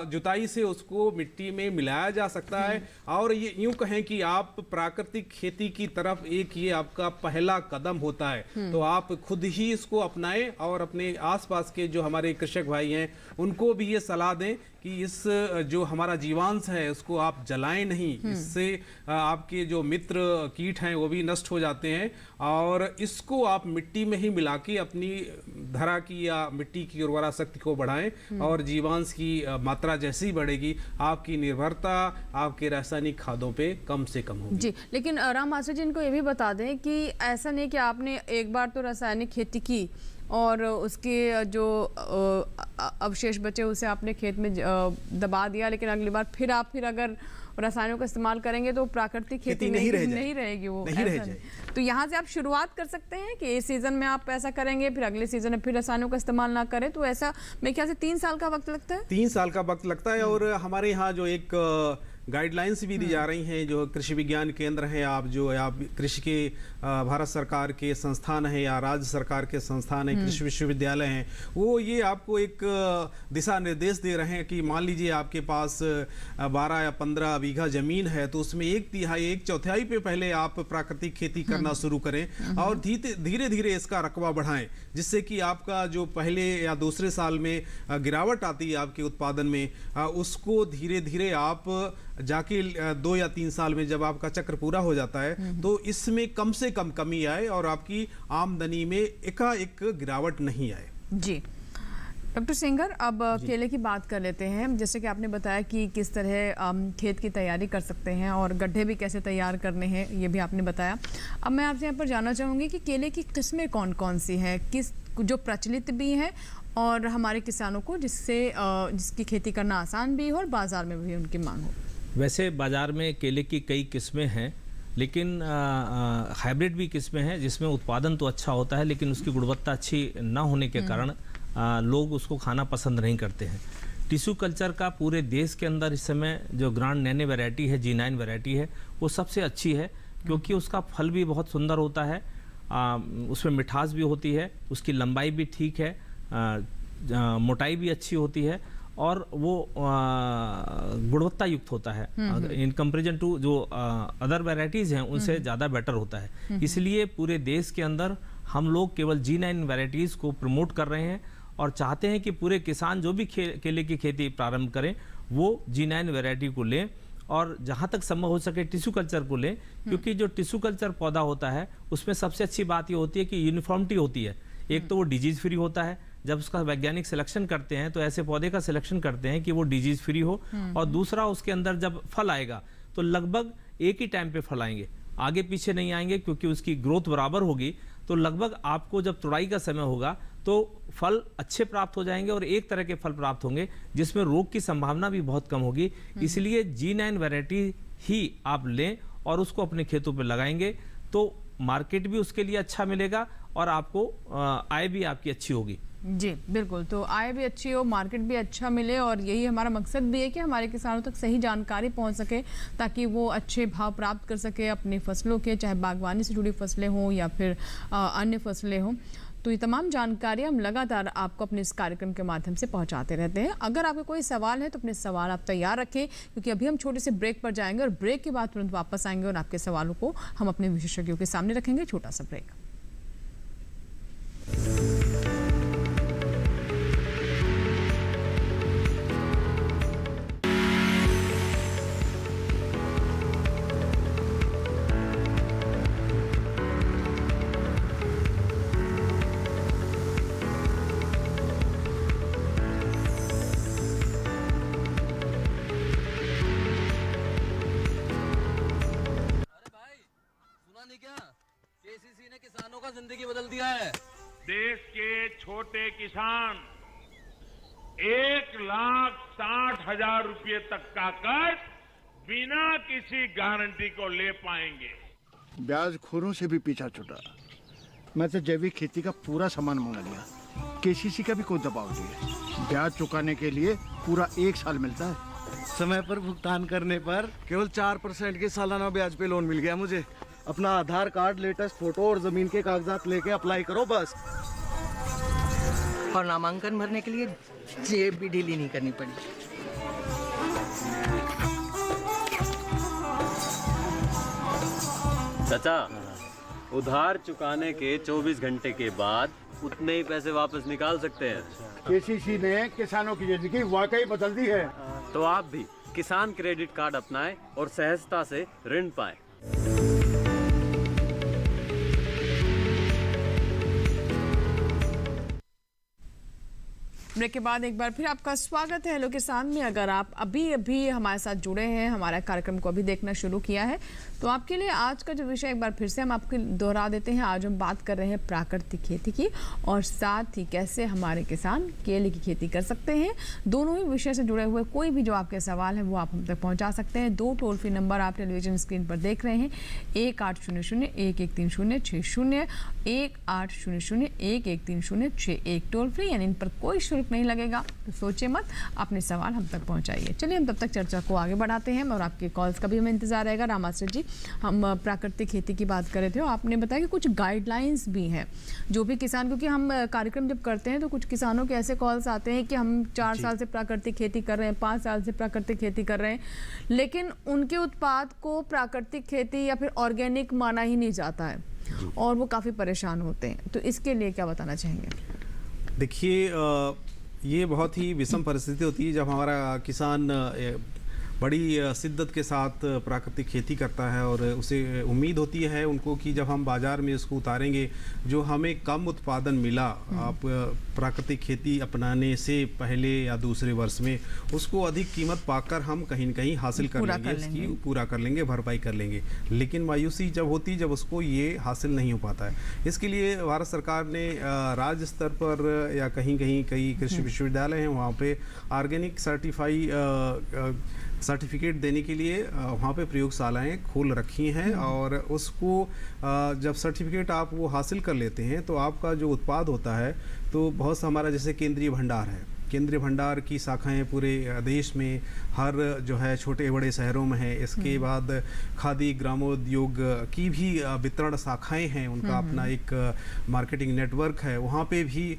जुताई से उसको मिट्टी में मिलाया जा सकता है। और ये यूं कहें कि आप प्राकृतिक खेती की तरफ एक ये आपका पहला कदम होता है। तो आप खुद ही इसको अपनाएं और अपने आसपास के जो हमारे कृषक भाई हैं उनको भी ये सलाह दें कि इस जो हमारा जीवांश है उसको आप जलाएं नहीं। इससे आपके जो मित्र कीट हैं वो भी नष्ट हो जाते हैं। और इसको आप मिट्टी में ही मिला के अपनी धरा की या मिट्टी की उर्वरा शक्ति को बढ़ाएं और जीवांश की मात्रा जैसे ही बढ़ेगी आपकी निर्भरता आपके रासायनिक खादों पे कम से कम होगी। जी, लेकिन राम मास्टर जी इनको ये भी बता दें कि ऐसा नहीं कि आपने एक बार तो रासायनिक खेती की और उसके जो अवशेष बचे उसे आपने खेत में दबा दिया, लेकिन अगली बार फिर अगर रसायनों का इस्तेमाल करेंगे तो प्राकृतिक खेती नहीं रहेगी वो नहीं रह जाए। तो यहाँ से आप शुरुआत कर सकते हैं कि इस सीजन में आप ऐसा करेंगे, फिर अगले सीजन में फिर रसायनों का इस्तेमाल ना करें। तो ऐसा मेरे ख्याल से 3 साल का वक्त लगता है। 3 साल का वक्त लगता है। और हमारे यहाँ जो एक गाइडलाइंस भी दी जा रही हैं, जो कृषि विज्ञान केंद्र हैं, आप कृषि के भारत सरकार के संस्थान हैं या राज्य सरकार के संस्थान हैं, कृषि विश्वविद्यालय हैं, वो ये आपको एक दिशा निर्देश दे रहे हैं कि मान लीजिए आपके पास 12 या 15 बीघा जमीन है तो उसमें 1/4 पे पहले आप प्राकृतिक खेती करना शुरू करें और धीरे धीरे इसका रकबा बढ़ाएं, जिससे कि आपका जो पहले या दूसरे साल में गिरावट आती है आपके उत्पादन में, उसको धीरे धीरे आप जाके 2 या 3 साल में जब आपका चक्र पूरा हो जाता है तो इसमें कम से कम कमी आए और आपकी आमदनी में एकाएक गिरावट नहीं आए। जी डॉक्टर सिंगर, अब केले की बात कर लेते हैं। जैसे कि आपने बताया कि किस तरह खेत की तैयारी कर सकते हैं और गड्ढे भी कैसे तैयार करने हैं, ये भी आपने बताया। अब मैं आपसे यहाँ पर जानना चाहूँगी कि केले की किस्में कौन कौन सी हैं, किस जो प्रचलित भी हैं और हमारे किसानों को जिसकी खेती करना आसान भी हो और बाज़ार में भी उनकी मांग हो। वैसे बाज़ार में केले की कई किस्में हैं, लेकिन हाइब्रिड भी किस्में हैं जिसमें उत्पादन तो अच्छा होता है लेकिन उसकी गुणवत्ता अच्छी ना होने के कारण लोग उसको खाना पसंद नहीं करते हैं। टिश्यू कल्चर का पूरे देश के अंदर इस समय जो ग्रांड नैने वैरायटी है, G9 वैरायटी है, वो सबसे अच्छी है क्योंकि उसका फल भी बहुत सुंदर होता है, उसमें मिठास भी होती है, उसकी लंबाई भी ठीक है, मोटाई भी अच्छी होती है और वो गुणवत्ता युक्त होता है। इन कंपेरिजन टू जो अदर वैरायटीज़ हैं उनसे ज़्यादा बेटर होता है। इसलिए पूरे देश के अंदर हम लोग केवल G9 वैरायटीज़ को प्रमोट कर रहे हैं और चाहते हैं कि पूरे किसान जो भी केले की खेती प्रारंभ करें वो G9 वैरायटी को लें और जहाँ तक संभव हो सके टिश्यू कल्चर को लें, क्योंकि जो टिश्यू कल्चर पौधा होता है उसमें सबसे अच्छी बात ये होती है कि यूनिफॉर्मिटी होती है। एक तो वो डिजीज़ फ्री होता है, जब उसका वैज्ञानिक सिलेक्शन करते हैं तो ऐसे पौधे का सिलेक्शन करते हैं कि वो डिजीज़ फ्री हो, और दूसरा उसके अंदर जब फल आएगा तो लगभग एक ही टाइम पे फल आएंगे, आगे पीछे नहीं आएंगे, क्योंकि उसकी ग्रोथ बराबर होगी। तो लगभग आपको जब तुड़ाई का समय होगा तो फल अच्छे प्राप्त हो जाएंगे और एक तरह के फल प्राप्त होंगे जिसमें रोग की संभावना भी बहुत कम होगी। इसलिए G9 वैरायटी ही आप लें और उसको अपने खेतों पे लगाएंगे तो मार्केट भी उसके लिए अच्छा मिलेगा और आपको आय भी आपकी अच्छी होगी। जी बिल्कुल, तो आय भी अच्छी हो, मार्केट भी अच्छा मिले और यही हमारा मकसद भी है कि हमारे किसानों तक सही जानकारी पहुंच सके ताकि वो अच्छे भाव प्राप्त कर सके अपनी फसलों के, चाहे बागवानी से जुड़ी फसलें हों या फिर अन्य फसलें हों। तो ये तमाम जानकारी हम लगातार आपको अपने इस कार्यक्रम के माध्यम से पहुंचाते रहते हैं। अगर आपका कोई सवाल है तो अपने सवाल आप तैयार रखें, क्योंकि अभी हम छोटे से ब्रेक पर जाएंगे और ब्रेक के बाद तुरंत वापस आएंगे और आपके सवालों को हम अपने विशेषज्ञों के सामने रखेंगे। छोटा सा ब्रेक। का जिंदगी बदल दिया है। देश के छोटे किसान 1,60,000 रुपए तक का कर्ज बिना किसी गारंटी को ले पाएंगे। ब्याज खोरों से भी पीछा छुटा। मैं तो जैविक खेती का पूरा सामान मंगा लिया। केसीसी का भी कोई दबाव नहीं है। ब्याज चुकाने के लिए पूरा 1 साल मिलता है। समय पर भुगतान करने पर केवल 4% के सालाना ब्याज पे लोन मिल गया मुझे। अपना आधार कार्ड, लेटेस्ट फोटो और जमीन के कागजात लेके अप्लाई करो बस। और नामांकन भरने के लिए जेब भी ढीली नहीं करनी पड़ी। चाचा, उधार चुकाने के 24 घंटे के बाद उतने ही पैसे वापस निकाल सकते हैं। केसीसी ने किसानों की जिंदगी वाकई बदल दी है। तो आप भी किसान क्रेडिट कार्ड अपनाएं और सहजता से ऋण पाएं। ब्रेक के बाद एक बार फिर आपका स्वागत है हेलो किसान में। अगर आप अभी हमारे साथ जुड़े हैं, हमारा कार्यक्रम को अभी देखना शुरू किया है, तो आपके लिए आज का जो विषय एक बार फिर से हम आपको दोहरा देते हैं। आज हम बात कर रहे हैं प्राकृतिक खेती की और साथ ही कैसे हमारे किसान केले की खेती कर सकते हैं। दोनों ही विषय से जुड़े हुए कोई भी जो आपके सवाल है वो आप हम तक पहुँचा सकते हैं। 2 टोल फ्री नंबर आप टेलीविजन स्क्रीन पर देख रहे हैं, 1800-113060, 1800-113061 टोल फ्री, यानी इन पर कोई शुल्क नहीं लगेगा। तो सोचे मत, अपने सवाल हम तक पहुंचाइए। चलिए हम तब तक चर्चा को आगे बढ़ाते हैं और आपके कॉल्स का भी हमें इंतजार रहेगा। रामास्टर जी, हम प्राकृतिक खेती की बात कर रहे थे और आपने बताया कि कुछ गाइडलाइंस भी हैं जो भी किसान, क्योंकि हम कार्यक्रम जब करते हैं तो कुछ किसानों के ऐसे कॉल्स आते हैं कि हम 4 साल से प्राकृतिक खेती कर रहे हैं, 5 साल से प्राकृतिक खेती कर रहे हैं, लेकिन उनके उत्पाद को प्राकृतिक खेती या फिर ऑर्गेनिक माना ही नहीं जाता है और वो काफ़ी परेशान होते हैं। तो इसके लिए क्या बताना चाहेंगे? देखिए, ये बहुत ही विषम परिस्थिति होती है जब हमारा किसान बड़ी शिद्दत के साथ प्राकृतिक खेती करता है और उसे उम्मीद होती है उनको कि जब हम बाज़ार में इसको उतारेंगे, जो हमें कम उत्पादन मिला आप प्राकृतिक खेती अपनाने से पहले या दूसरे वर्ष में, उसको अधिक कीमत पाकर हम कहीं न कहीं हासिल कर लेंगे, इसकी पूरा कर लेंगे, भरपाई कर लेंगे। लेकिन मायूसी जब होती जब उसको ये हासिल नहीं हो पाता है। इसके लिए भारत सरकार ने राज्य स्तर पर या कहीं कहीं कई कृषि विश्वविद्यालय हैं, वहाँ पे ऑर्गेनिक सर्टिफिकेट देने के लिए वहाँ पे प्रयोगशालाएं खोल रखी हैं और उसको जब सर्टिफिकेट आप वो हासिल कर लेते हैं तो आपका जो उत्पाद होता है, तो बहुत सा हमारा जैसे केंद्रीय भंडार है, केंद्रीय भंडार की शाखाएं पूरे देश में हर जो है छोटे बड़े शहरों में है। इसके बाद खादी ग्रामोद्योग की भी वितरण शाखाएं हैं, उनका अपना एक मार्केटिंग नेटवर्क है, वहाँ पे भी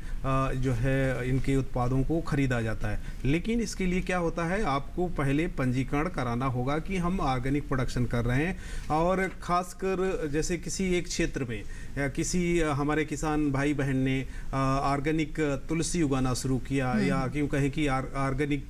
जो है इनके उत्पादों को खरीदा जाता है। लेकिन इसके लिए क्या होता है, आपको पहले पंजीकरण कराना होगा कि हम ऑर्गेनिक प्रोडक्शन कर रहे हैं। और ख़ासकर जैसे किसी एक क्षेत्र में या किसी हमारे किसान भाई बहन ने ऑर्गेनिक तुलसी उगाना शुरू किया या क्यों कहें कि ऑर्गेनिक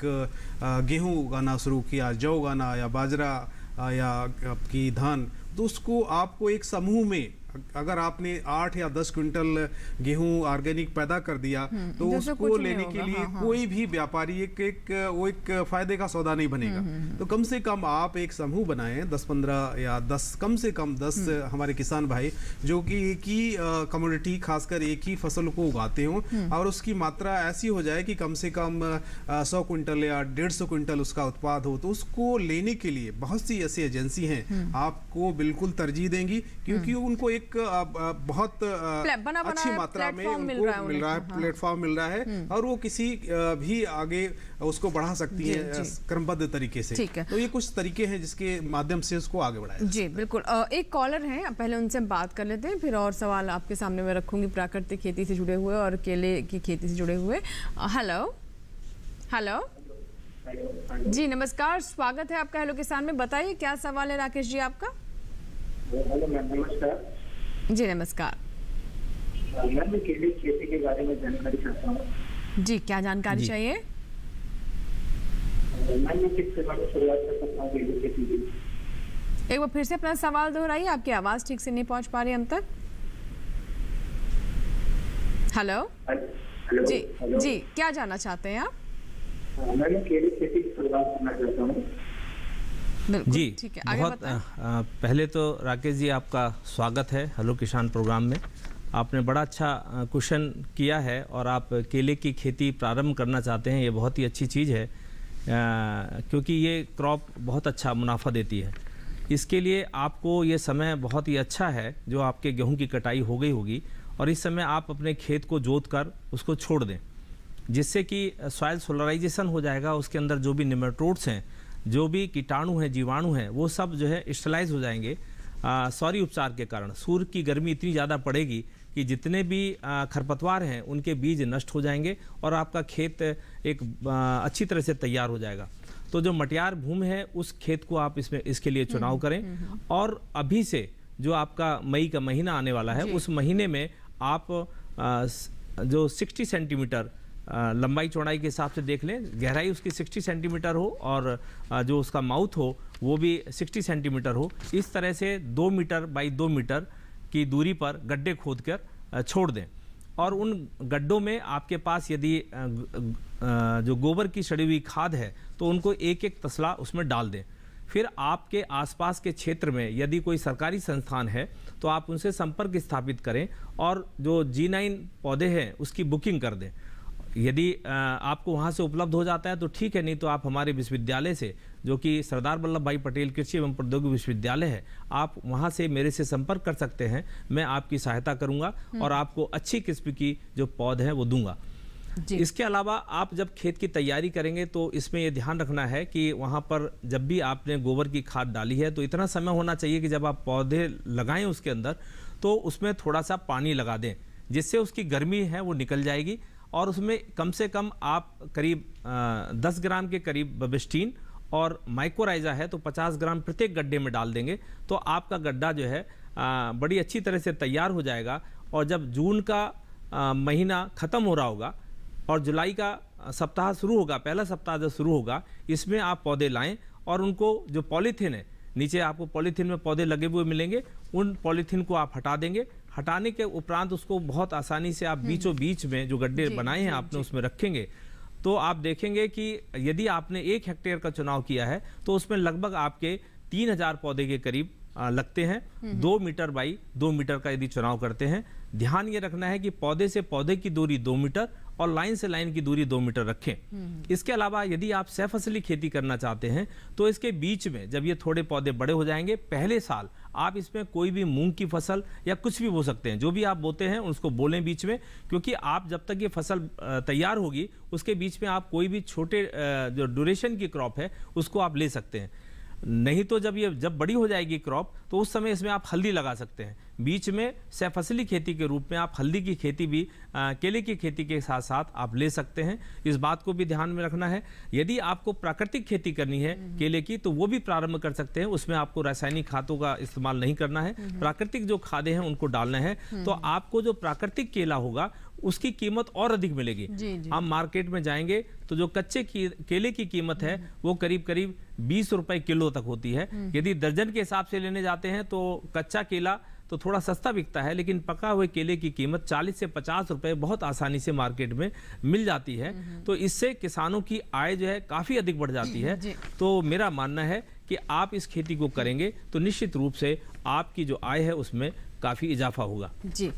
गेहूं उगाना शुरू किया, जौ उगाना या बाजरा या आपकी धान, तो उसको आपको एक समूह में अगर आपने 8 या 10 क्विंटल गेहूं ऑर्गेनिक पैदा कर दिया तो उसको लेने के लिए कोई भी व्यापारी वो एक फायदे का सौदा नहीं बनेगा। तो कम से कम आप एक समूह बनाएं, 10-15 या 10 कम से कम 10 हमारे किसान भाई जो कि एक ही कमोडिटी खासकर एक ही फसल को उगाते हों और उसकी मात्रा ऐसी हो जाए कि कम से कम 100 क्विंटल या 150 क्विंटल उसका उत्पाद हो। तो उसको लेने के लिए बहुत सी ऐसी एजेंसी हैं आपको बिल्कुल तरजीह देंगी, क्योंकि उनको एक बहुत अच्छी मात्रा में उनको मिल रहा है, प्लेटफॉर्म मिल रहा है और वो किसी भी आगे उसको बढ़ा सकती है क्रमबद्ध तरीके से। तो ये कुछ तरीके हैं जिसके माध्यम से उसको आगे बढ़ाया जी बिल्कुल। एक कॉलर है, पहले उनसे बात कर लेते हैं, फिर और सवाल आपके सामने मैं रखूंगी प्राकृतिक खेती से जुड़े हुए और केले की खेती से जुड़े हुए। हेलो हेलो जी नमस्कार, स्वागत है आपका हेलो किसान में। बताइए क्या सवाल है राकेश जी आपका? हेलो मैम, नमस्कार जी नमस्कार। मैं केले की खेती के बारे में जानकारी चाहता हूँ। जी क्या जानकारी चाहिए? मैं किससे शुरुआत कर सकता हूँ केले की खेती की? एक बार फिर से अपना सवाल दोहराइए, आपकी आवाज ठीक से नहीं पहुंच पा रही हम तक। हेलो जी जी क्या जानना चाहते हैं आप? मैं केले की खेती की शुरुआत करना चाहता हूँ। जी बहुत पहले तो राकेश जी आपका स्वागत है हेलो किसान प्रोग्राम में। आपने बड़ा अच्छा क्वेश्चन किया है और आप केले की खेती प्रारंभ करना चाहते हैं, ये बहुत ही अच्छी चीज़ है क्योंकि ये क्रॉप बहुत अच्छा मुनाफा देती है। इसके लिए आपको ये समय बहुत ही अच्छा है जो आपके गेहूं की कटाई हो गई होगी और इस समय आप अपने खेत को जोत कर उसको छोड़ दें, जिससे कि सॉइल सोलराइजेशन हो जाएगा। उसके अंदर जो भी निमेटोड्स हैं, जो भी कीटाणु हैं, जीवाणु हैं, वो सब जो है स्टरलाइज हो जाएंगे सौर्य उपचार के कारण। सूर्य की गर्मी इतनी ज़्यादा पड़ेगी कि जितने भी खरपतवार हैं उनके बीज नष्ट हो जाएंगे और आपका खेत एक अच्छी तरह से तैयार हो जाएगा। तो जो मटियार भूमि है उस खेत को आप इसके लिए चुनाव करें। और अभी से जो आपका मई का महीना आने वाला है उस महीने में आप जो 60 सेंटीमीटर लंबाई चौड़ाई के हिसाब से देख लें, गहराई उसकी 60 सेंटीमीटर हो और जो उसका माउथ हो वो भी 60 सेंटीमीटर हो। इस तरह से 2 मीटर बाई 2 मीटर की दूरी पर गड्ढे खोद कर छोड़ दें और उन गड्ढों में आपके पास यदि जो गोबर की सड़ी हुई खाद है तो उनको एक एक तसला उसमें डाल दें। फिर आपके आसपास के क्षेत्र में यदि कोई सरकारी संस्थान है तो आप उनसे संपर्क स्थापित करें और जो G9 पौधे हैं उसकी बुकिंग कर दें। यदि आपको वहाँ से उपलब्ध हो जाता है तो ठीक है, नहीं तो आप हमारे विश्वविद्यालय से, जो कि सरदार वल्लभ भाई पटेल कृषि एवं प्रौद्योगिकी विश्वविद्यालय है, आप वहाँ से मेरे से संपर्क कर सकते हैं। मैं आपकी सहायता करूँगा और आपको अच्छी किस्म की जो पौधे हैं वो दूंगा। इसके अलावा आप जब खेत की तैयारी करेंगे तो इसमें ये ध्यान रखना है कि वहाँ पर जब भी आपने गोबर की खाद डाली है तो इतना समय होना चाहिए कि जब आप पौधे लगाएं उसके अंदर तो उसमें थोड़ा सा पानी लगा दें, जिससे उसकी गर्मी है वो निकल जाएगी और उसमें कम से कम आप करीब 10 ग्राम के करीब बबिस्टीन और माइकोराइजा है तो 50 ग्राम प्रत्येक गड्ढे में डाल देंगे तो आपका गड्ढा जो है बड़ी अच्छी तरह से तैयार हो जाएगा। और जब जून का महीना ख़त्म हो रहा होगा और जुलाई का सप्ताह शुरू होगा, पहला सप्ताह जब शुरू होगा, इसमें आप पौधे लाएं और उनको जो पॉलीथीन है, नीचे आपको पॉलीथीन में पौधे लगे हुए मिलेंगे, उन पॉलीथीन को आप हटा देंगे। हटाने के उपरांत उसको बहुत आसानी से आप बीचों बीच में जो गड्ढे बनाए हैं आपने उसमें रखेंगे तो आप देखेंगे कि यदि आपने 1 हेक्टेयर का चुनाव किया है तो उसमें लगभग आपके 3000 पौधे के करीब लगते हैं। 2 मीटर बाई 2 मीटर का यदि चुनाव करते हैं, ध्यान ये रखना है कि पौधे से पौधे की दूरी 2 मीटर और लाइन से लाइन की दूरी 2 मीटर रखें। इसके अलावा यदि आप सहफसली खेती करना चाहते हैं तो इसके बीच में जब ये थोड़े पौधे बड़े हो जाएंगे, पहले साल आप इसमें कोई भी मूंग की फसल या कुछ भी बो सकते हैं। जो भी आप बोते हैं उसको बोलें बीच में, क्योंकि आप जब तक ये फसल तैयार होगी उसके बीच में आप कोई भी छोटे जो ड्यूरेशन की क्रॉप है उसको आप ले सकते हैं। नहीं तो जब बड़ी हो जाएगी क्रॉप तो उस समय इसमें आप हल्दी लगा सकते हैं। बीच में सहफसली खेती के रूप में आप हल्दी की खेती भी केले की खेती के साथ साथ आप ले सकते हैं। इस बात को भी ध्यान में रखना है। यदि आपको प्राकृतिक खेती करनी है केले की तो वो भी प्रारंभ कर सकते हैं। उसमें आपको रासायनिक खादों का इस्तेमाल नहीं करना है, प्राकृतिक जो खादें हैं उनको डालना है। तो आपको जो प्राकृतिक केला होगा उसकी कीमत और अधिक मिलेगी। हम मार्केट में जाएंगे तो जो कच्चे केले की कीमत है वो करीब करीब 20 रुपए किलो तक होती है। यदि दर्जन के हिसाब से लेने जाते हैं तो कच्चा केला तो थोड़ा सस्ता बिकता है, लेकिन पका हुए केले की कीमत 40 से 50 रुपए बहुत आसानी से मार्केट में मिल जाती है। तो इससे किसानों की आय जो है काफ़ी अधिक बढ़ जाती है। तो मेरा मानना है कि आप इस खेती को करेंगे तो निश्चित रूप से आपकी जो आय है उसमें काफ़ी इजाफा होगा। जी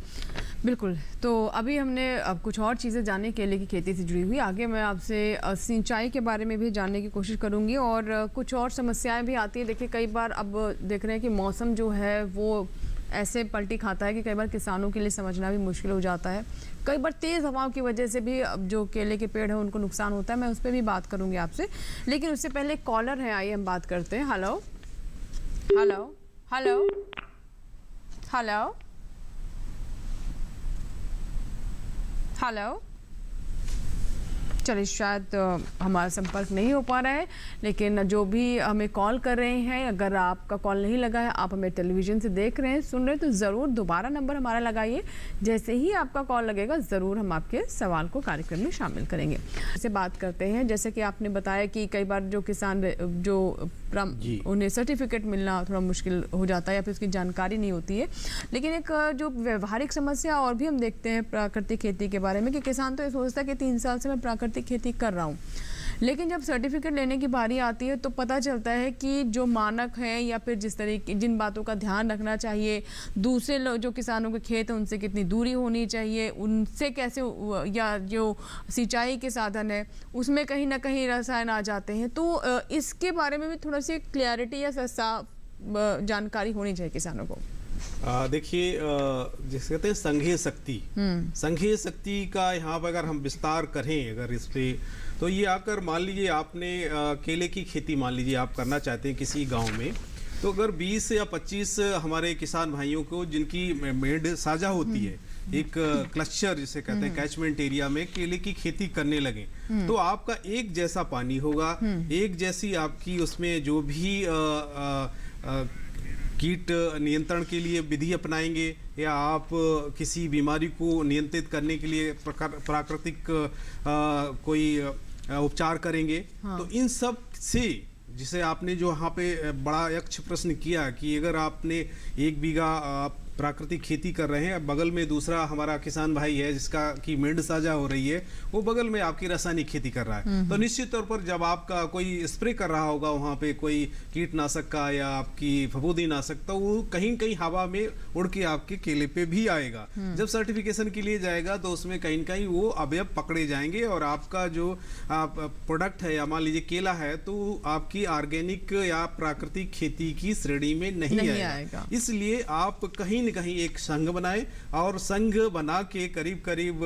बिल्कुल। तो अभी हमने अब कुछ और चीज़ें जानने केले की खेती से जुड़ी हुई, आगे मैं आपसे सिंचाई के बारे में भी जानने की कोशिश करूंगी और कुछ और समस्याएं भी आती है। देखिए कई बार अब देख रहे हैं कि मौसम जो है वो ऐसे पलटी खाता है कि कई बार किसानों के लिए समझना भी मुश्किल हो जाता है। कई बार तेज़ हवाओं की वजह से भी जो केले के पेड़ हैं उनको नुकसान होता है। मैं उस पर भी बात करूंगी आपसे, लेकिन उससे पहले कॉलर है, आइए हम बात करते हैं। Hello hello hello hello hello. चलिए शायद हमारा संपर्क नहीं हो पा रहा है, लेकिन जो भी हमें कॉल कर रहे हैं, अगर आपका कॉल नहीं लगा है, आप हमें टेलीविज़न से देख रहे हैं, सुन रहे हैं, तो ज़रूर दोबारा नंबर हमारा लगाइए। जैसे ही आपका कॉल लगेगा ज़रूर हम आपके सवाल को कार्यक्रम में शामिल करेंगे। इससे बात करते हैं, जैसे कि आपने बताया कि कई बार जो किसान जो उन्हें सर्टिफिकेट मिलना थोड़ा मुश्किल हो जाता है या फिर उसकी जानकारी नहीं होती है। लेकिन एक जो व्यवहारिक समस्या और भी हम देखते हैं प्राकृतिक खेती के बारे में कि किसान तो ये सोचता है कि 3 साल से मैं प्राकृतिक खेती कर रहा हूँ, लेकिन जब सर्टिफिकेट लेने की बारी आती है तो पता चलता है कि जो मानक हैं या फिर जिस तरीके जिन बातों का ध्यान रखना चाहिए, दूसरे लोग जो किसानों के खेत हैं उनसे कितनी दूरी होनी चाहिए, उनसे कैसे या जो सिंचाई के साधन है उसमें कहीं ना कहीं रसायन आ जाते हैं। तो इसके बारे में भी थोड़ा सी क्लैरिटी या साफ जानकारी होनी चाहिए किसानों को। देखिए, जिसे कहते हैं संघीय शक्ति, संघीय शक्ति का यहाँ पर अगर हम विस्तार करें अगर इस पे, तो ये आकर मान लीजिए आपने केले की खेती मान लीजिए आप करना चाहते हैं किसी गांव में, तो अगर 20 या 25 हमारे किसान भाइयों को जिनकी मेड साझा होती है, एक क्लस्टर जिसे कहते हैं कैचमेंट एरिया में केले की खेती करने लगे, तो आपका एक जैसा पानी होगा, एक जैसी आपकी उसमें जो भी कीट नियंत्रण के लिए विधि अपनाएंगे या आप किसी बीमारी को नियंत्रित करने के लिए प्राकृतिक कोई उपचार करेंगे, तो इन सब से जिसे आपने जो यहाँ पे बड़ा यक्ष प्रश्न किया कि अगर आपने 1 बीघा आप प्राकृतिक खेती कर रहे हैं, बगल में दूसरा हमारा किसान भाई है जिसका की मेंढ साझा हो रही है, वो बगल में आपकी रासायनिक खेती कर रहा है, तो निश्चित तौर पर जब आपका कोई स्प्रे कर रहा होगा वहाँ पे कोई कीटनाशक का या आपकी फफूंदीनाशक, तो वो कहीं कहीं हवा में उड़ के आपके केले पे भी आएगा। जब सर्टिफिकेशन के लिए जाएगा तो उसमें कहीं न कहीं वो अवयव पकड़े जाएंगे और आपका जो प्रोडक्ट है या मान लीजिए केला है तो आपकी ऑर्गेनिक या प्राकृतिक खेती की श्रेणी में नहीं आएगा। इसलिए आप कहीं न कहीं एक संघ बनाए और संघ बना के करीब करीब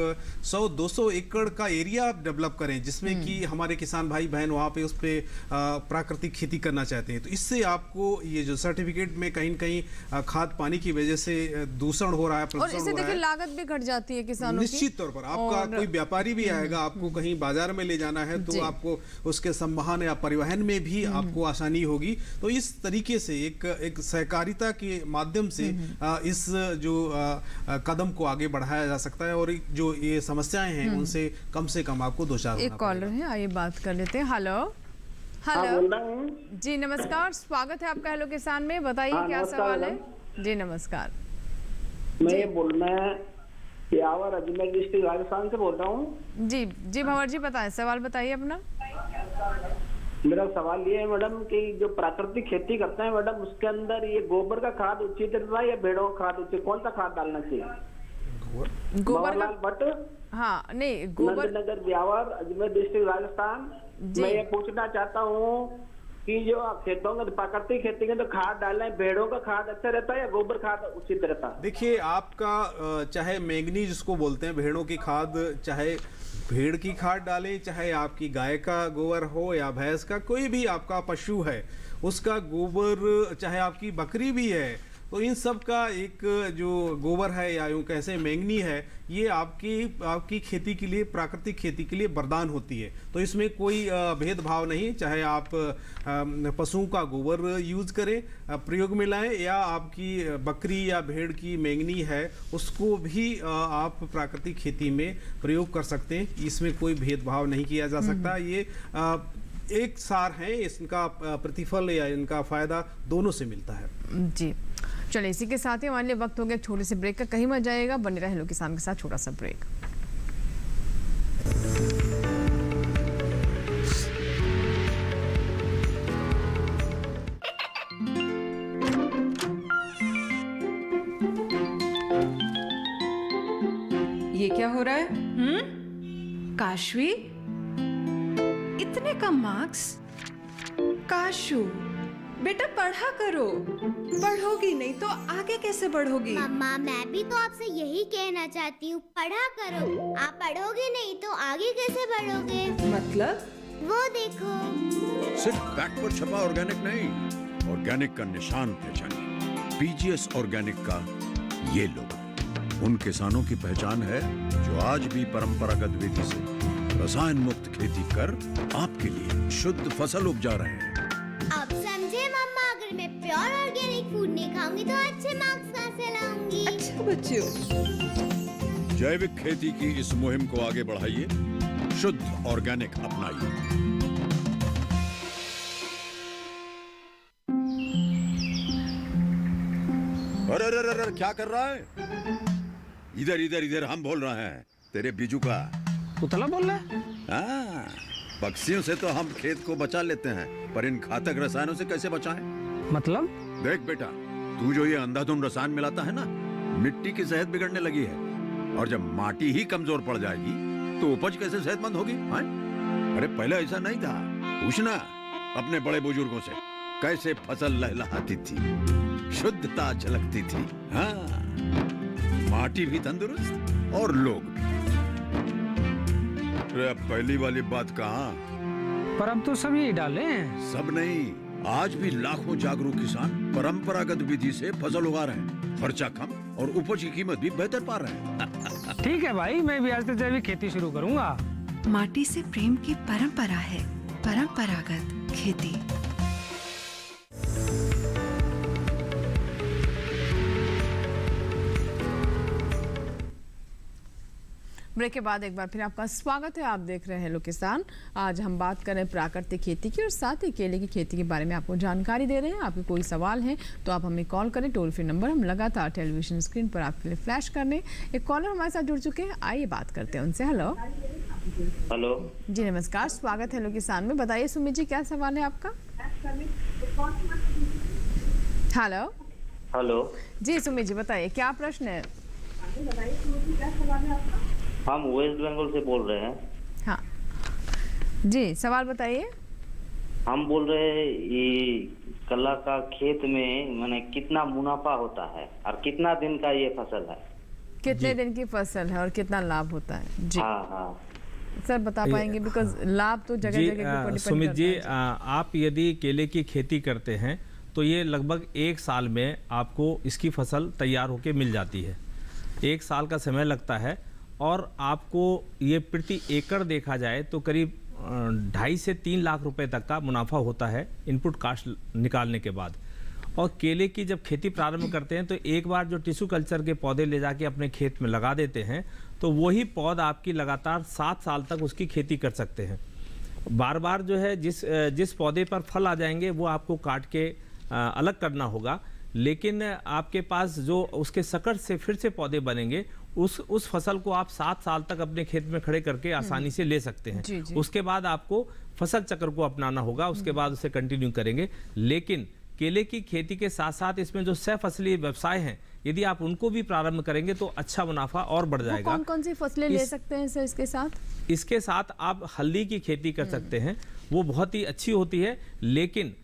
100-200 एकड़ का एरिया डेवलप करें जिसमें कि हमारे किसान भाई बहन वहाँ पे उस पे प्राकृतिक खेती करना चाहते हैं। तो इससे आपको ये जो सर्टिफिकेट में कहीं न कहीं खाद पानी की वजह से दूषण हो रहा है, और इससे देखिए लागत भी घट जाती है किसानों की। निश्चित तौर पर आपका कोई व्यापारी भी आएगा, आपको कहीं बाजार में ले जाना है तो आपको उसके संवहन या परिवहन में भी आपको आसानी होगी। तो इस तरीके से एक सहकारिता के माध्यम से इस जो कदम को आगे बढ़ाया जा सकता है और जो ये समस्याएं हैं उनसे कम आपको दो चार। एक कॉलर है, आइए बात कर लेते हैं। हेलो हेलो जी नमस्कार, स्वागत है आपका हेलो किसान में, बताइए क्या सवाल है जी। नमस्कार, मैं ब्यावर अजमेर डिस्ट्रिक्ट राजस्थान से बोल रहा हूँ। जी जी भंवर जी बताएं, सवाल बताइए अपना। मेरा सवाल ये है मैडम कि जो प्राकृतिक खेती करते हैं मैडम उसके अंदर ये गोबर का खाद उचित रहता है या भेड़ों का खाद उचित, कौन सा खाद डालना चाहिए? गोबर का बट हाँ नहीं गोबर नगर ब्यावर अजमेर डिस्ट्रिक्ट राजस्थान। मैं ये पूछना चाहता हूँ कि जो खेतों में प्राकृतिक खेती में तो खाद डालना है, भेड़ों का खाद अच्छा रहता है या गोबर खाद उचित रहता है? देखिए आपका चाहे मैंगनी जिसको बोलते हैं भेड़ों की खाद, चाहे भेड़ की खाद डालें, चाहे आपकी गाय का गोबर हो या भैंस का कोई भी आपका पशु है उसका गोबर, चाहे आपकी बकरी भी है, तो इन सब का एक जो गोबर है या यूं कैसे मैंगनी है ये आपकी खेती के लिए, प्राकृतिक खेती के लिए वरदान होती है। तो इसमें कोई भेदभाव नहीं, चाहे आप पशुओं का गोबर यूज करें, प्रयोग में लाएं, या आपकी बकरी या भेड़ की मैंगनी है उसको भी आप प्राकृतिक खेती में प्रयोग कर सकते हैं। इसमें कोई भेदभाव नहीं किया जा सकता। ये एक सार है, इसका प्रतिफल या इनका फायदा दोनों से मिलता है। जी चलिए, इसी के साथ ही हमारे लिए वक्त हो गया छोटे से ब्रेक का, कहीं मत जाएगा, बने रहे हेलो किसान के साथ छोटा सा ब्रेक। ये क्या हो रहा है? काशवी, इतने कम मार्क्स? काशू बेटा पढ़ा करो, पढ़ोगी नहीं तो आगे कैसे बढ़ोगी? मम्मा मैं भी तो आपसे यही कहना चाहती हूँ, पढ़ा करो। आप पढ़ोगे नहीं तो आगे कैसे बढ़ोगे? मतलब? वो देखो, सिर्फ बैक पर छपा ऑर्गेनिक नहीं, ऑर्गेनिक का निशान पहचानिए। पीजीएस ऑर्गेनिक का ये लोगो उन किसानों की पहचान है जो आज भी परंपरागत विधि से रसायन मुक्त खेती कर आपके लिए शुद्ध फसल उपजा रहे हैं। अब समझे मम्मा, अगर मैं प्योर ऑर्गेनिक फूड नहीं खाऊंगी तो अच्छे मार्क्स कहाँ से लाऊंगी? अच्छा बच्चों, जैविक खेती की इस मुहिम को आगे बढ़ाइए, शुद्ध ऑर्गेनिक अपनाइए। अरे क्या कर रहा है? इधर इधर इधर, हम बोल रहे हैं तेरे बीजू का। पुतला बोल रहा है? हाँ, पक्षियों से तो हम खेत को बचा लेते हैं, पर इन घातक रसायनों से कैसे बचाएं? मतलब? देख बेटा, तू जो ये अंधाधुंध रसायन मिलाता है ना, मिट्टी की सेहत बिगड़ने लगी है। और जब माटी ही कमजोर पड़ जाएगी तो उपज कैसे सेहतमंद होगी? अरे पहले ऐसा नहीं था। पूछना अपने बड़े बुजुर्गों से, कैसे फसल लहलहाती थी, शुद्धता झलकती थी। हाँ, माटी भी तंदुरुस्त और लोग भी। अरे पहली वाली बात कहाँ? पर अब तो सब यही डाले हैं। सब नहीं, आज भी लाखों जागरूक किसान परंपरागत विधि से फसल उगा रहे हैं। खर्चा कम और उपज की कीमत भी बेहतर पा रहे हैं। ठीक है भाई, मैं भी आज से जैविक खेती शुरू करूंगा। माटी से प्रेम की परंपरा है परंपरागत खेती। ब्रेक के बाद एक बार फिर आपका स्वागत है। आप देख रहे हैं हेलो किसान। आज हम बात कर रहे हैं प्राकृतिक खेती की और साथ ही केले की खेती के बारे में आपको जानकारी दे रहे हैं। आपके कोई सवाल है तो आप हमें कॉल करें, टोल फ्री नंबर हम लगातार टेलीविजन स्क्रीन पर आपके लिए फ्लैश करने। एक कॉलर हमारे साथ जुड़ चुके हैं, आइए बात करते हैं उनसे। हेलो। हेलो जी नमस्कार, स्वागत है हेलो किसान में। बताइए सुमित जी, क्या सवाल है आपका? हेलो। हेलो जी सुमित जी बताइए, क्या प्रश्न है? हम वेस्ट बंगाल से बोल रहे हैं। हाँ जी, सवाल बताइए। हम बोल रहे हैं ये कला का खेत में माने कितना मुनाफा होता है और कितना दिन का ये फसल है? कितने दिन की फसल है और कितना लाभ होता है? जी हाँ हाँ सर बता पाएंगे, बिकॉज लाभ तो जगह जगह के ऊपर डिपेंड सुमित करता जी, है। आप यदि केले की खेती करते हैं तो ये लगभग 1 साल में आपको इसकी फसल तैयार होके मिल जाती है। 1 साल का समय लगता है और आपको ये प्रति एकड़ देखा जाए तो करीब 2.5 से 3 लाख रुपए तक का मुनाफा होता है इनपुट कास्ट निकालने के बाद। और केले की जब खेती प्रारंभ करते हैं तो एक बार जो टिश्यू कल्चर के पौधे ले जाके अपने खेत में लगा देते हैं तो वही पौधा आपकी लगातार 7 साल तक उसकी खेती कर सकते हैं। बार बार जो है जिस पौधे पर फल आ जाएंगे वो आपको काट के अलग करना होगा, लेकिन आपके पास जो उसके सकड़ से फिर से पौधे बनेंगे उस फसल को आप 7 साल तक अपने खेत में खड़े करके आसानी से ले सकते हैं। जी, जी। उसके बाद आपको फसल चक्र को अपनाना होगा, उसके बाद उसे कंटिन्यू करेंगे। लेकिन केले की खेती के साथ साथ इसमें जो सह फसली व्यवसाय हैं, यदि आप उनको भी प्रारंभ करेंगे तो अच्छा मुनाफा और बढ़ जाएगा। कौन कौन सी फसलें ले सकते हैं सर इसके साथ? इसके साथ आप हल्दी की खेती कर सकते हैं, वो बहुत ही अच्छी होती है, लेकिन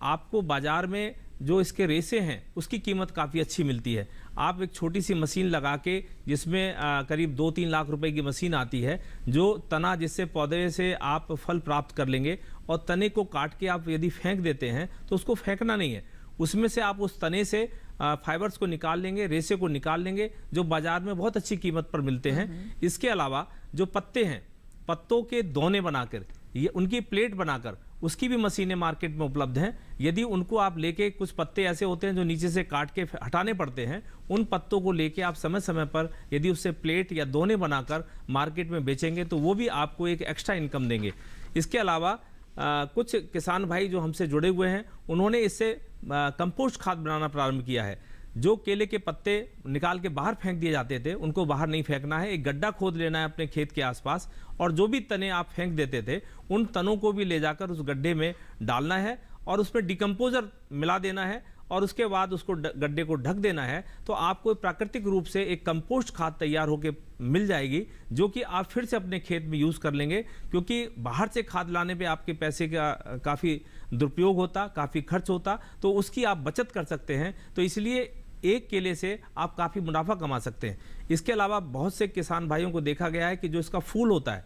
आपको बाजार में जो इसके रेसे हैं उसकी कीमत काफ़ी अच्छी मिलती है। आप एक छोटी सी मशीन लगा के, जिसमें करीब 2-3 लाख रुपए की मशीन आती है, जो तना जिससे पौधे से आप फल प्राप्त कर लेंगे, और तने को काट के आप यदि फेंक देते हैं तो उसको फेंकना नहीं है, उसमें से आप उस तने से फाइबर्स को निकाल लेंगे, रेसे को निकाल लेंगे, जो बाजार में बहुत अच्छी कीमत पर मिलते हैं। इसके अलावा जो पत्ते हैं, पत्तों के दोने बनाकर ये उनकी प्लेट बनाकर उसकी भी मशीनें मार्केट में उपलब्ध हैं। यदि उनको आप लेके, कुछ पत्ते ऐसे होते हैं जो नीचे से काट के हटाने पड़ते हैं, उन पत्तों को लेके आप समय समय पर यदि उससे प्लेट या दोने बनाकर मार्केट में बेचेंगे तो वो भी आपको एक एक्स्ट्रा इनकम देंगे। इसके अलावा कुछ किसान भाई जो हमसे जुड़े हुए हैं, उन्होंने इससे कंपोस्ट खाद बनाना प्रारंभ किया है। जो केले के पत्ते निकाल के बाहर फेंक दिए जाते थे उनको बाहर नहीं फेंकना है, एक गड्ढा खोद लेना है अपने खेत के आसपास, और जो भी तने आप फेंक देते थे उन तनों को भी ले जाकर उस गड्ढे में डालना है और उसमें डिकम्पोजर मिला देना है और उसके बाद उसको गड्ढे को ढक देना है। तो आपको प्राकृतिक रूप से एक कंपोस्ट खाद तैयार होकर मिल जाएगी, जो कि आप फिर से अपने खेत में यूज़ कर लेंगे, क्योंकि बाहर से खाद लाने पे आपके पैसे का काफ़ी दुरुपयोग होता, काफ़ी खर्च होता, तो उसकी आप बचत कर सकते हैं। तो इसलिए एक केले से आप काफ़ी मुनाफा कमा सकते हैं। इसके अलावा बहुत से किसान भाइयों को देखा गया है कि जो इसका फूल होता है,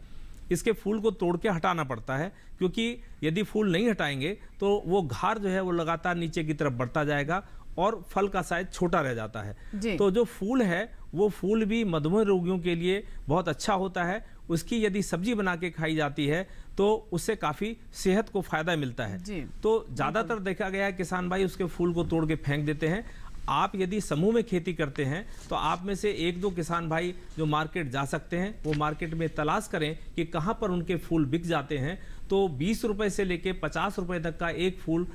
इसके फूल को तोड़ के हटाना पड़ता है, क्योंकि यदि फूल नहीं हटाएंगे तो वो घार जो है वो लगातार नीचे की तरफ बढ़ता जाएगा और फल का साइज छोटा रह जाता है। तो जो फूल है वो फूल भी मधुमेह रोगियों के लिए बहुत अच्छा होता है। उसकी यदि सब्जी बना के खाई जाती है तो उससे काफ़ी सेहत को फायदा मिलता है। तो ज़्यादातर देखा गया है किसान भाई उसके फूल को तोड़ के फेंक देते हैं। आप यदि समूह में खेती करते हैं तो आप में से 1-2 किसान भाई जो मार्केट जा सकते हैं, वो मार्केट में तलाश करें कि कहाँ पर उनके फूल बिक जाते हैं। तो 20 रुपए से लेके 50 रुपए तक का एक फूल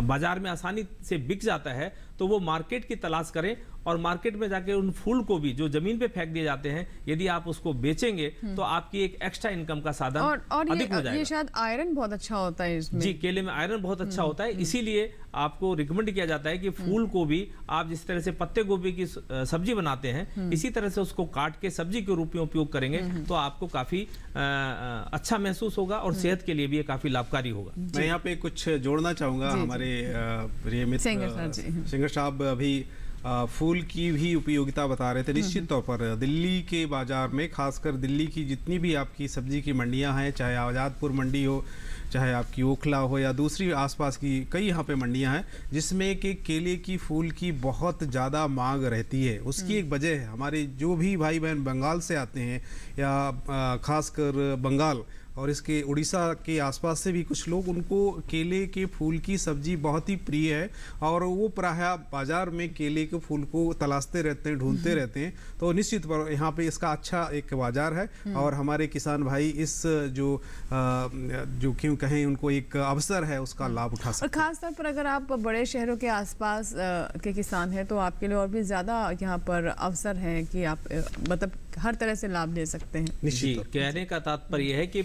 बाजार में आसानी से बिक जाता है, तो वो मार्केट की तलाश करें और मार्केट में जाके उन फूल को भी जो जमीन पे फेंक दिए जाते हैं, यदि आप उसको बेचेंगे तो आपकी एक एक्स्ट्रा इनकम का साधन अधिक हो जाएगा। ये शायद आयरन बहुत अच्छा होता है इसमें। जी, केले में आयरन बहुत अच्छा होता है, इसीलिए आपको रिकमेंड किया जाता है कि फूल को भी आप जिस तरह से पत्ते गोभी की सब्जी बनाते हैं, इसी तरह से उसको काट के सब्जी के रूप में उपयोग करेंगे तो आपको काफी अच्छा महसूस होगा और सेहत के लिए भी ये काफी लाभकारी होगा। मैं यहाँ पे कुछ जोड़ना चाहूँगा। हमारे प्रिय मित्र सिंगर साहब अभी फूल की भी उपयोगिता बता रहे थे। निश्चित तौर पर दिल्ली के बाजार में, खासकर दिल्ली की जितनी भी आपकी सब्जी की मंडियां हैं, चाहे आज़ादपुर मंडी हो, चाहे आपकी ओखला हो या दूसरी आसपास की कई यहाँ पे मंडियां हैं, जिसमें कि केले की फूल की बहुत ज़्यादा मांग रहती है। उसकी एक वजह है, हमारे जो भी भाई बहन बंगाल से आते हैं या खासकर बंगाल और इसके उड़ीसा के आसपास से भी कुछ लोग, उनको केले के फूल की सब्जी बहुत ही प्रिय है और वो प्रायः बाजार में केले के फूल को तलाशते रहते हैं, ढूंढते रहते हैं। तो निश्चित पर यहाँ पे इसका अच्छा एक बाजार है और हमारे किसान भाई इस जो क्यों कहें उनको एक अवसर है उसका लाभ उठा सकते हैं। और खासतौर पर अगर आप बड़े शहरों के आसपास के किसान हैं तो आपके लिए और भी ज़्यादा यहाँ पर अवसर है कि आप मतलब हर तरह से लाभ ले सकते हैं। जी, कहने का तात्पर्य यह है कि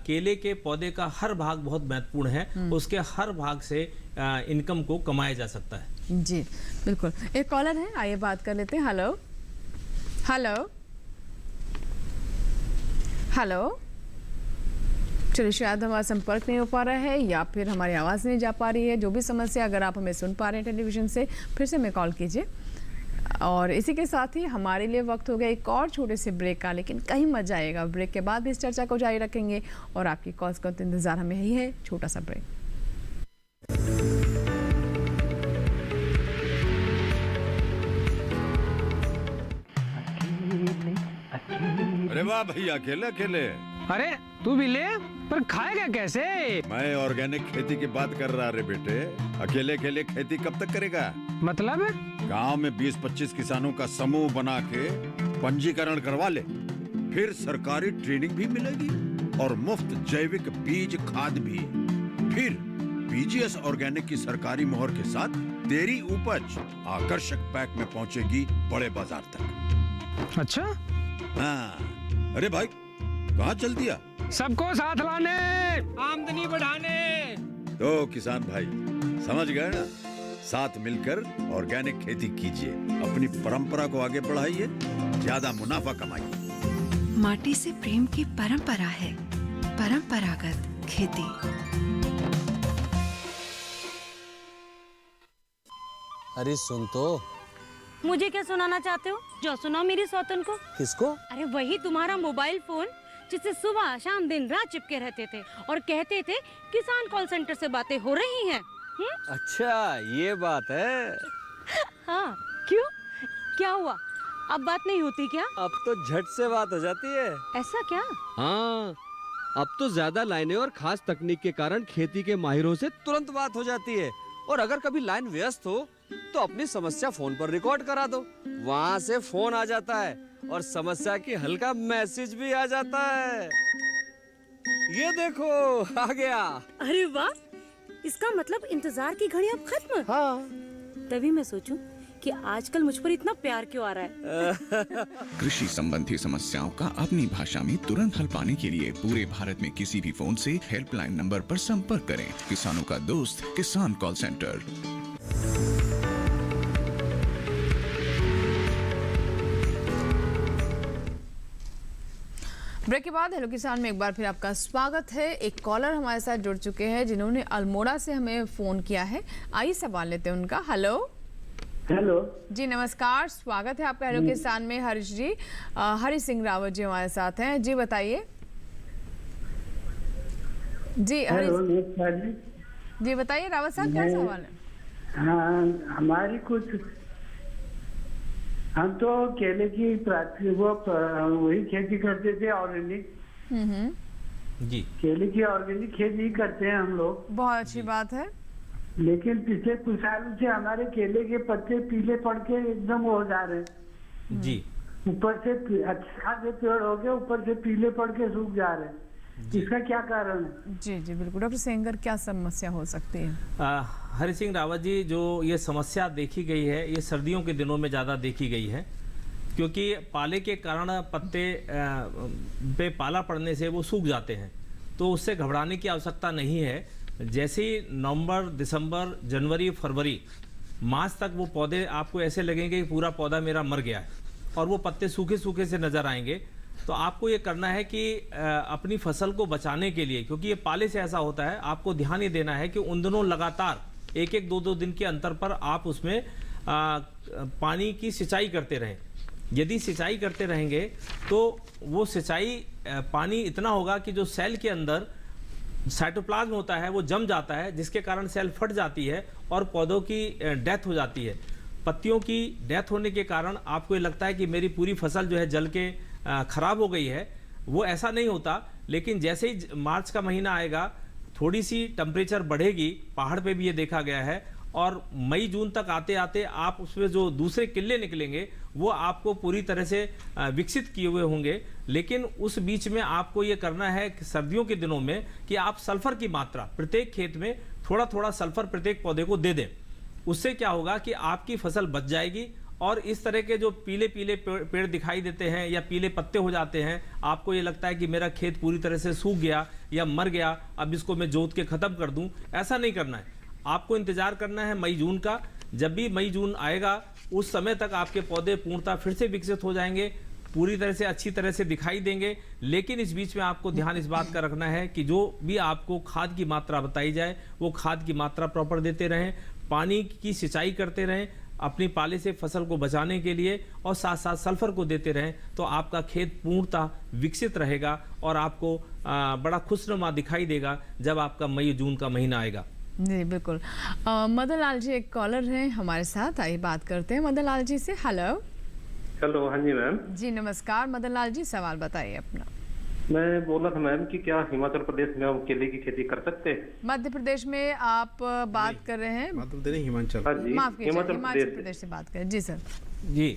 केले के पौधे का हर भाग बहुत महत्वपूर्ण है, उसके हर भाग से इनकम को कमाया जा सकता है। जी बिल्कुल। एक कॉलर है, आइए बात कर लेते हैं। Hello hello hello. चलिए, शायद हमारा संपर्क नहीं हो पा रहा है या फिर हमारी आवाज़ नहीं जा पा रही है। जो भी समस्या, अगर आप हमें सुन पा रहे हैं टेलीविज़न से, फिर से हमें कॉल कीजिए। और इसी के साथ ही हमारे लिए वक्त हो गया एक और छोटे से ब्रेक का, लेकिन कहीं मत जाइएगा। ब्रेक के बाद भी इस चर्चा को जारी रखेंगे और आपकी कॉल्स का इंतजार हमें यही है। छोटा सा ब्रेक। अरे वाह भैया, अकेले अकेले। अरे तू भी ले, पर खाएगा कैसे? मैं ऑर्गेनिक खेती की बात कर रहा रे बेटे। अकेले अकेले खेती कब तक करेगा? मतलब गांव में 20-25 किसानों का समूह बना के पंजीकरण करवा ले, फिर सरकारी ट्रेनिंग भी मिलेगी और मुफ्त जैविक बीज खाद भी। फिर पीजीएस ऑर्गेनिक की सरकारी मोहर के साथ तेरी उपज आकर्षक पैक में पहुंचेगी बड़े बाजार तक। अच्छा? हाँ। अरे भाई, कहाँ चल दिया? सबको साथ लाने, आमदनी बढ़ाने। तो किसान भाई समझ गए ना? साथ मिलकर ऑर्गेनिक खेती कीजिए, अपनी परंपरा को आगे बढ़ाइए, ज्यादा मुनाफा कमाइए। माटी से प्रेम की परंपरा है परंपरागत खेती। अरे सुन तो। मुझे क्या सुनाना चाहते हो? जो सुनाओ मेरी सौतन को। किसको? अरे वही तुम्हारा मोबाइल फोन जिससे सुबह शाम दिन रात चिपके रहते थे और कहते थे किसान कॉल सेंटर से बातें हो रही हैं। अच्छा, ये बात है। हाँ, क्यों? क्या हुआ? अब बात नहीं होती क्या? अब तो झट से बात हो जाती है। ऐसा क्या? हाँ, अब तो ज्यादा लाइनें और खास तकनीक के कारण खेती के माहिरों से तुरंत बात हो जाती है। और अगर कभी लाइन व्यस्त हो तो अपनी समस्या फोन पर रिकॉर्ड करा दो, वहाँ से फोन आ जाता है और समस्या की हल का मैसेज भी आ जाता है। ये देखो, आ गया। अरे वाह, इसका मतलब इंतजार की घड़ी अब खत्म। हाँ। तभी मैं सोचूं कि आजकल मुझ पर इतना प्यार क्यों आ रहा है। कृषि संबंधी समस्याओं का अपनी भाषा में तुरंत हल पाने के लिए पूरे भारत में किसी भी फोन से हेल्पलाइन नंबर पर संपर्क करें। किसानों का दोस्त किसान कॉल सेंटर। ब्रेक के बाद हेलो किसान में एक बार फिर आपका स्वागत है। एक कॉलर हमारे साथ जुड़ चुके हैं जिन्होंने अल्मोड़ा से हमें फोन किया है। आइए सवाल लेते हैं उनका। हेलो हेलो जी, नमस्कार, स्वागत है आपका हेलो किसान में। हरीश जी, हरी सिंह रावत जी हमारे साथ हैं। जी बताइए। जी जी बताइए रावत साहब, क्या सवाल है? हाँ, हमारी कुछ, हम तो केले की वही खेती करते थे ऑर्गेनिक। जी, केले की ऑर्गेनिक खेती करते हैं हम लोग। बहुत अच्छी बात है। लेकिन पिछले कुछ सालों से हमारे केले के पत्ते पीले पड़ के एकदम हो जा रहे हैं। जी, ऊपर से अच्छा खासे पेड़ हो गए, ऊपर से पीले पड़ के सूख जा रहे हैं। इसका क्या कारण है? जी जी बिल्कुल। डॉक्टर सेंगर, क्या समस्या हो सकती है? हरि सिंह रावत जी, जो ये समस्या देखी गई है ये सर्दियों के दिनों में ज़्यादा देखी गई है, क्योंकि पाले के कारण पत्ते पे पाला पड़ने से वो सूख जाते हैं। तो उससे घबराने की आवश्यकता नहीं है। जैसे ही नवंबर, दिसंबर, जनवरी, फरवरी, मार्च तक वो पौधे आपको ऐसे लगेंगे कि पूरा पौधा मेरा मर गया है और वो पत्ते सूखे सूखे से नज़र आएंगे। तो आपको ये करना है कि अपनी फसल को बचाने के लिए, क्योंकि ये पाले से ऐसा होता है, आपको ध्यान ये देना है कि उन दोनों लगातार 1-1, 2-2 दिन के अंतर पर आप उसमें पानी की सिंचाई करते रहें। यदि सिंचाई करते रहेंगे तो वो सिंचाई पानी इतना होगा कि जो सेल के अंदर साइटोप्लाज्म होता है वो जम जाता है, जिसके कारण सेल फट जाती है और पौधों की डेथ हो जाती है। पत्तियों की डेथ होने के कारण आपको ये लगता है कि मेरी पूरी फसल जो है जल के खराब हो गई है। वो ऐसा नहीं होता, लेकिन जैसे ही मार्च का महीना आएगा थोड़ी सी टेम्परेचर बढ़ेगी, पहाड़ पे भी ये देखा गया है, और मई जून तक आते आते आप उसमें जो दूसरे किले निकलेंगे वो आपको पूरी तरह से विकसित किए हुए होंगे। लेकिन उस बीच में आपको ये करना है कि सर्दियों के दिनों में कि आप सल्फर की मात्रा प्रत्येक खेत में थोड़ा थोड़ा सल्फर प्रत्येक पौधे को दे दें। उससे क्या होगा कि आपकी फसल बच जाएगी और इस तरह के जो पीले पीले पेड़ दिखाई देते हैं या पीले पत्ते हो जाते हैं, आपको ये लगता है कि मेरा खेत पूरी तरह से सूख गया या मर गया, अब इसको मैं जोत के ख़त्म कर दूं, ऐसा नहीं करना है। आपको इंतज़ार करना है मई जून का। जब भी मई जून आएगा उस समय तक आपके पौधे पूर्णतः फिर से विकसित हो जाएंगे, पूरी तरह से अच्छी तरह से दिखाई देंगे। लेकिन इस बीच में आपको ध्यान इस बात का रखना है कि जो भी आपको खाद की मात्रा बताई जाए वो खाद की मात्रा प्रॉपर देते रहें, पानी की सिंचाई करते रहें अपनी पाले से फसल को बचाने के लिए, और साथ साथ सल्फर को देते रहें, तो आपका खेत पूर्णतः विकसित रहेगा और आपको बड़ा खुशनुमा दिखाई देगा जब आपका मई जून का महीना आएगा। जी बिल्कुल। मदन लाल जी एक कॉलर हैं हमारे साथ, आइए बात करते हैं मदन लाल जी से। हेलो। हेलो, हाँ जी मैम। जी नमस्कार मदन लाल जी, सवाल बताइए अपना। मैं बोल रहा था मैम कि क्या हिमाचल प्रदेश में हम केले की खेती कर सकते हैं? मध्य प्रदेश में आप बात कर रहे हैं? मध्य प्रदेश, हिमाचल। हाँ जी, माफ कीजिए, हिमाचल प्रदेश से बात करें। जी सर। जी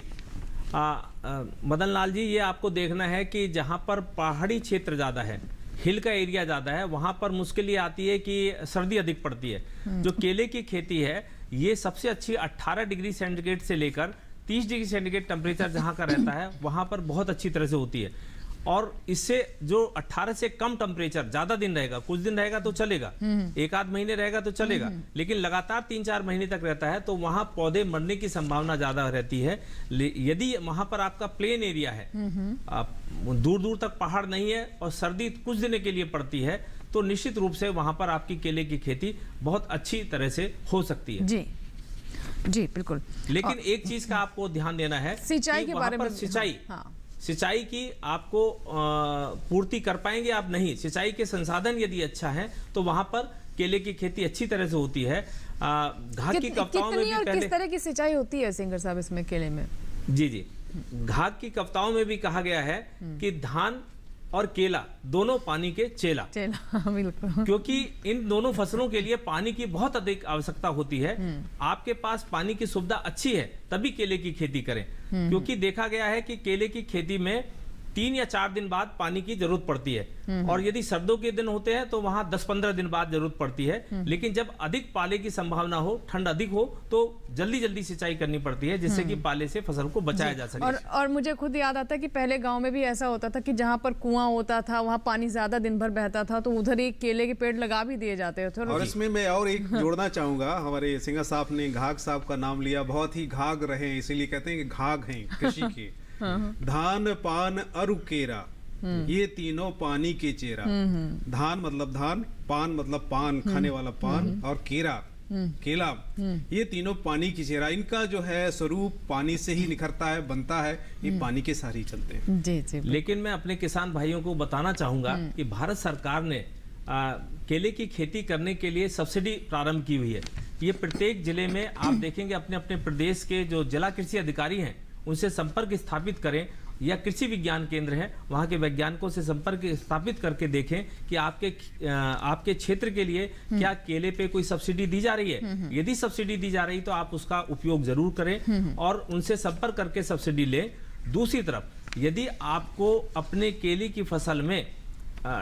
मदन लाल जी, ये आपको देखना है कि जहाँ पर पहाड़ी क्षेत्र ज़्यादा है, हिल का एरिया ज़्यादा है, वहाँ पर मुश्किल ये आती है कि सर्दी अधिक पड़ती है। जो केले की खेती है ये सबसे अच्छी 18 डिग्री सेंटीग्रेड से लेकर 30 डिग्री सेंटीग्रेड टेम्परेचर जहाँ का रहता है वहाँ पर बहुत अच्छी तरह से होती है। और इससे जो 18 से कम टेम्परेचर ज़्यादा दिन रहेगा, कुछ दिन रहेगा तो चलेगा, 1-8 महीने रहेगा तो चलेगा, लेकिन लगातार 3-4 महीने तक रहता है तो वहाँ पौधे मरने की संभावना ज़्यादा रहती है। यदि वहाँ पर आपका प्लेन एरिया है, दूर दूर तक पहाड़ नहीं है और सर्दी कुछ दिनों के लिए पड़ती है, तो निश्चित रूप से वहाँ पर आपकी केले की खेती बहुत अच्छी तरह से हो सकती है। जी जी बिल्कुल। लेकिन एक चीज का आपको ध्यान देना है, सिंचाई के बारे में। सिंचाई की आपको पूर्ति कर पाएंगे आप? नहीं। सिंचाई के संसाधन यदि अच्छा है तो वहां पर केले की खेती अच्छी तरह से होती है। घाघ की कविताओं में भी पहले किस तरह की सिंचाई होती है सिंगर साहब इसमें केले में? जी घाघ की कविताओं में भी कहा गया है कि धान और केला दोनों पानी के चेला। बिल्कुल। क्योंकि इन दोनों फसलों के लिए पानी की बहुत अधिक आवश्यकता होती है। आपके पास पानी की सुविधा अच्छी है तभी केले की खेती करें, क्योंकि देखा गया है कि केले की खेती में 3 या 4 दिन बाद पानी की जरूरत पड़ती है, और यदि सर्दियों के दिन होते हैं तो वहां 10-15 दिन बाद जरूरत पड़ती है। लेकिन जब अधिक पाले की संभावना हो, ठंड अधिक हो, तो जल्दी जल्दी सिंचाई करनी पड़ती है, जिससे कि पाले से फसल को बचाया जा सके। और मुझे खुद याद आता है कि पहले गांव में भी ऐसा होता था कि जहां पर कुआं होता था वहां पानी ज्यादा दिन भर बहता था, तो उधर ही केले के पेड़ लगा भी दिए जाते थे। और इसमें मैं और एक जोड़ना चाहूंगा, हमारे सिंगर साहब ने घाघ साहब का नाम लिया, बहुत ही घाघ रहे इसीलिए कहते हैं कि घाघ हैं कृषि के। धान, पान, अरु, केरा, ये तीनों पानी के चेहरा। धान मतलब धान, पान मतलब पान, खाने वाला पान, और केरा केला, ये तीनों पानी की चेहरा। इनका जो है स्वरूप पानी से ही निखरता है, बनता है, ये पानी के साथ ही चलते हैं। जी। लेकिन मैं अपने किसान भाइयों को बताना चाहूंगा कि भारत सरकार ने केले की खेती करने के लिए सब्सिडी प्रारंभ की हुई है। ये प्रत्येक जिले में आप देखेंगे, अपने अपने प्रदेश के जो जिला कृषि अधिकारी हैं उनसे संपर्क स्थापित करें, या कृषि विज्ञान केंद्र है वहाँ के वैज्ञानिकों से संपर्क स्थापित करके देखें कि आपके क्षेत्र के लिए क्या केले पे कोई सब्सिडी दी जा रही है। यदि सब्सिडी दी जा रही तो आप उसका उपयोग जरूर करें और उनसे संपर्क करके सब्सिडी लें। दूसरी तरफ यदि आपको अपने केले की फसल में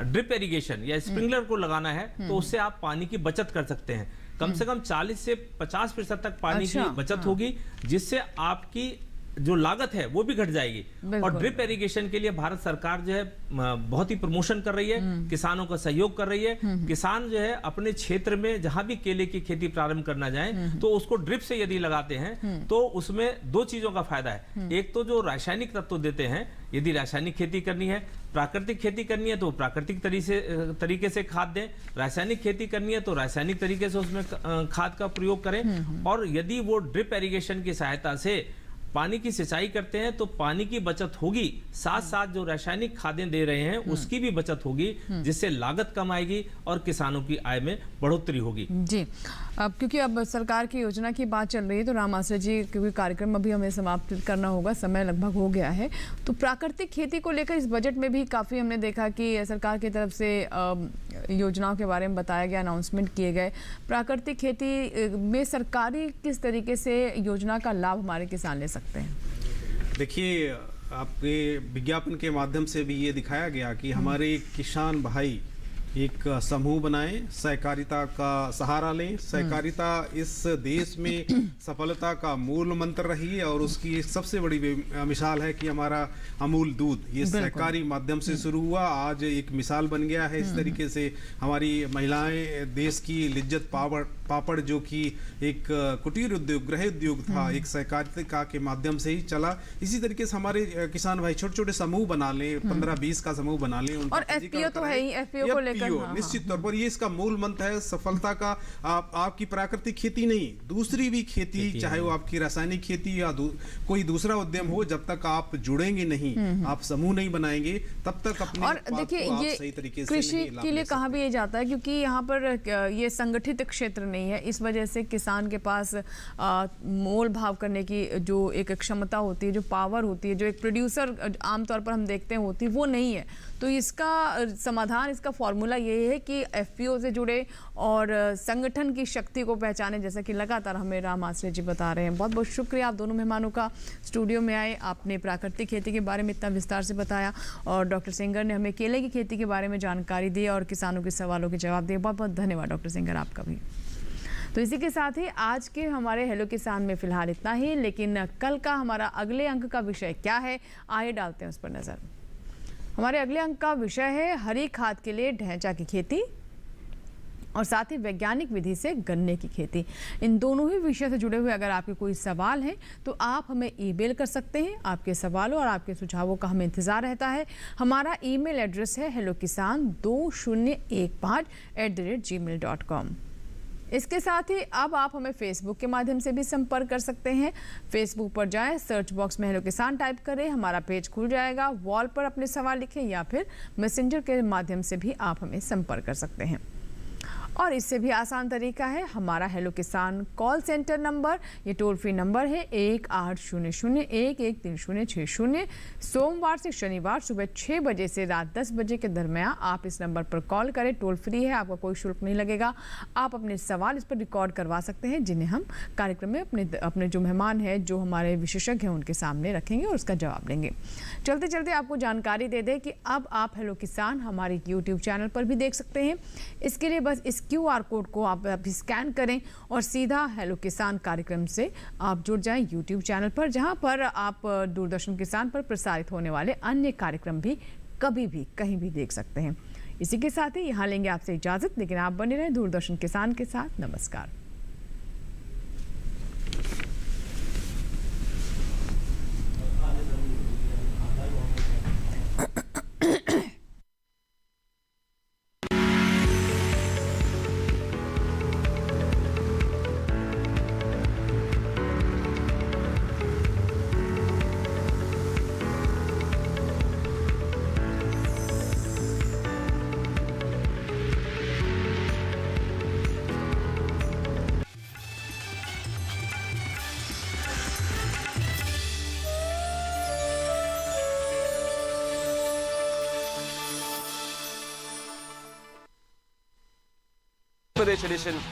ड्रिप इरिगेशन या स्प्रिंकलर को लगाना है तो उससे आप पानी की बचत कर सकते हैं। कम से कम 40 से 50% तक पानी की बचत होगी, जिससे आपकी जो लागत है वो भी घट जाएगी। और ड्रिप इरिगेशन के लिए भारत सरकार जो है बहुत ही प्रमोशन कर रही है, किसानों का सहयोग कर रही है। किसान जो है अपने क्षेत्र में जहां भी केले की खेती प्रारंभ करना जाए तो उसको ड्रिप से यदि लगाते हैं तो उसमें दो चीजों का फायदा है। एक तो जो रासायनिक तत्व देते हैं, यदि रासायनिक खेती करनी है, प्राकृतिक खेती करनी है तो प्राकृतिक तरीके से खाद दें, रासायनिक खेती करनी है तो रासायनिक तरीके से उसमें खाद का प्रयोग करें। और यदि वो ड्रिप इरिगेशन की सहायता से पानी की सिंचाई करते हैं तो पानी की बचत होगी, साथ साथ जो रासायनिक खादें दे रहे हैं उसकी भी बचत होगी, जिससे लागत कम आएगी और किसानों की आय में बढ़ोतरी होगी। जी, अब क्योंकि अब सरकार की योजना की बात चल रही है तो राम आश्रय जी, क्योंकि कार्यक्रम अभी हमें समाप्त करना होगा, समय लगभग हो गया है, तो प्राकृतिक खेती को लेकर इस बजट में भी काफ़ी हमने देखा कि सरकार की तरफ से योजनाओं के बारे में बताया गया, अनाउंसमेंट किए गए। प्राकृतिक खेती में सरकारी किस तरीके से योजना का लाभ हमारे किसान ले सकते हैं? देखिए, आपके विज्ञापन के माध्यम से भी ये दिखाया गया कि हमारे किसान भाई एक समूह बनाएं, सहकारिता का सहारा लें। सहकारिता इस देश में सफलता का मूल मंत्र रही है और उसकी सबसे बड़ी मिसाल है कि हमारा अमूल दूध ये सहकारी माध्यम से शुरू हुआ, आज एक मिसाल बन गया है। इस तरीके से हमारी महिलाएं देश की लिज्जत पापड़ जो कि एक कुटीर उद्योग, गृह उद्योग था, एक सहकारिता के माध्यम से ही चला। इसी तरीके से हमारे किसान भाई छोटे छोटे समूह बना लें, 15-20 का समूह बना लें। और एफपीओ तो है ही, एफपीओ को लेकर निश्चित तौर पर ये इसका मूल मंत्र है सफलता का। आपकी प्राकृतिक खेती नहीं, दूसरी भी खेती चाहे वो आपकी रासायनिक खेती या कोई दूसरा उद्यम हो, जब तक आप जुड़ेंगे नहीं, आप समूह नहीं बनाएंगे, तब तक अपने और देखिए ये सही तरीके से कृषि के लिए कहा भी ये जाता है क्योंकि यहाँ पर ये संगठित क्षेत्र नहीं है, इस वजह से किसान के पास मोल भाव करने की जो एक क्षमता होती है, जो पावर होती है, जो एक प्रोड्यूसर आमतौर पर हम देखते हैं होती, वो नहीं है। तो इसका समाधान, इसका फॉर्मूला ये है कि एफपीओ से जुड़े और संगठन की शक्ति को पहचाने, जैसा कि लगातार हमें राम आश्रय जी बता रहे हैं। बहुत बहुत शुक्रिया आप दोनों मेहमानों का, स्टूडियो में आए, आपने प्राकृतिक खेती के बारे में इतना विस्तार से बताया और डॉक्टर सेंगर ने हमें केले की खेती के बारे में जानकारी दी और किसानों के सवालों के जवाब दिए। बहुत बहुत धन्यवाद डॉक्टर सेंगर आपका भी। तो इसी के साथ ही आज के हमारे हेलो किसान में फिलहाल इतना ही, लेकिन कल का हमारा अगले अंक का विषय क्या है, आइए डालते हैं उस पर नजर। हमारे अगले अंक का विषय है हरी खाद के लिए ढैंचा की खेती और साथ ही वैज्ञानिक विधि से गन्ने की खेती। इन दोनों ही विषय से जुड़े हुए अगर आपके कोई सवाल हैं तो आप हमें ईमेल कर सकते हैं। आपके सवालों और आपके सुझावों का हमें इंतज़ार रहता है। हमारा ईमेल एड्रेस है hellokisan2015@gmail.com। इसके साथ ही अब आप हमें फेसबुक के माध्यम से भी संपर्क कर सकते हैं। फेसबुक पर जाएं, सर्च बॉक्स में हेलो किसान टाइप करें, हमारा पेज खुल जाएगा, वॉल पर अपने सवाल लिखें या फिर मैसेंजर के माध्यम से भी आप हमें संपर्क कर सकते हैं। और इससे भी आसान तरीका है हमारा हेलो किसान कॉल सेंटर नंबर, ये टोल फ्री नंबर है 1800113060। सोमवार से शनिवार सुबह 6 बजे से रात 10 बजे के दरमियान आप इस नंबर पर कॉल करें, टोल फ्री है, आपका कोई शुल्क नहीं लगेगा। आप अपने सवाल इस पर रिकॉर्ड करवा सकते हैं, जिन्हें हम कार्यक्रम में अपने जो मेहमान हैं, जो हमारे विशेषज्ञ हैं, उनके सामने रखेंगे और उसका जवाब देंगे। चलते चलते आपको जानकारी दे दें कि अब आप हेलो किसान हमारे यूट्यूब चैनल पर भी देख सकते हैं। इसके लिए बस इस QR कोड को आप अभी स्कैन करें और सीधा हेलो किसान कार्यक्रम से आप जुड़ जाएं यूट्यूब चैनल पर, जहां पर आप दूरदर्शन किसान पर प्रसारित होने वाले अन्य कार्यक्रम भी कभी भी कहीं भी देख सकते हैं। इसी के साथ ही यहाँ लेंगे आपसे इजाजत, लेकिन आप बने रहें दूरदर्शन किसान के साथ। नमस्कार। प्रदेश एडिशन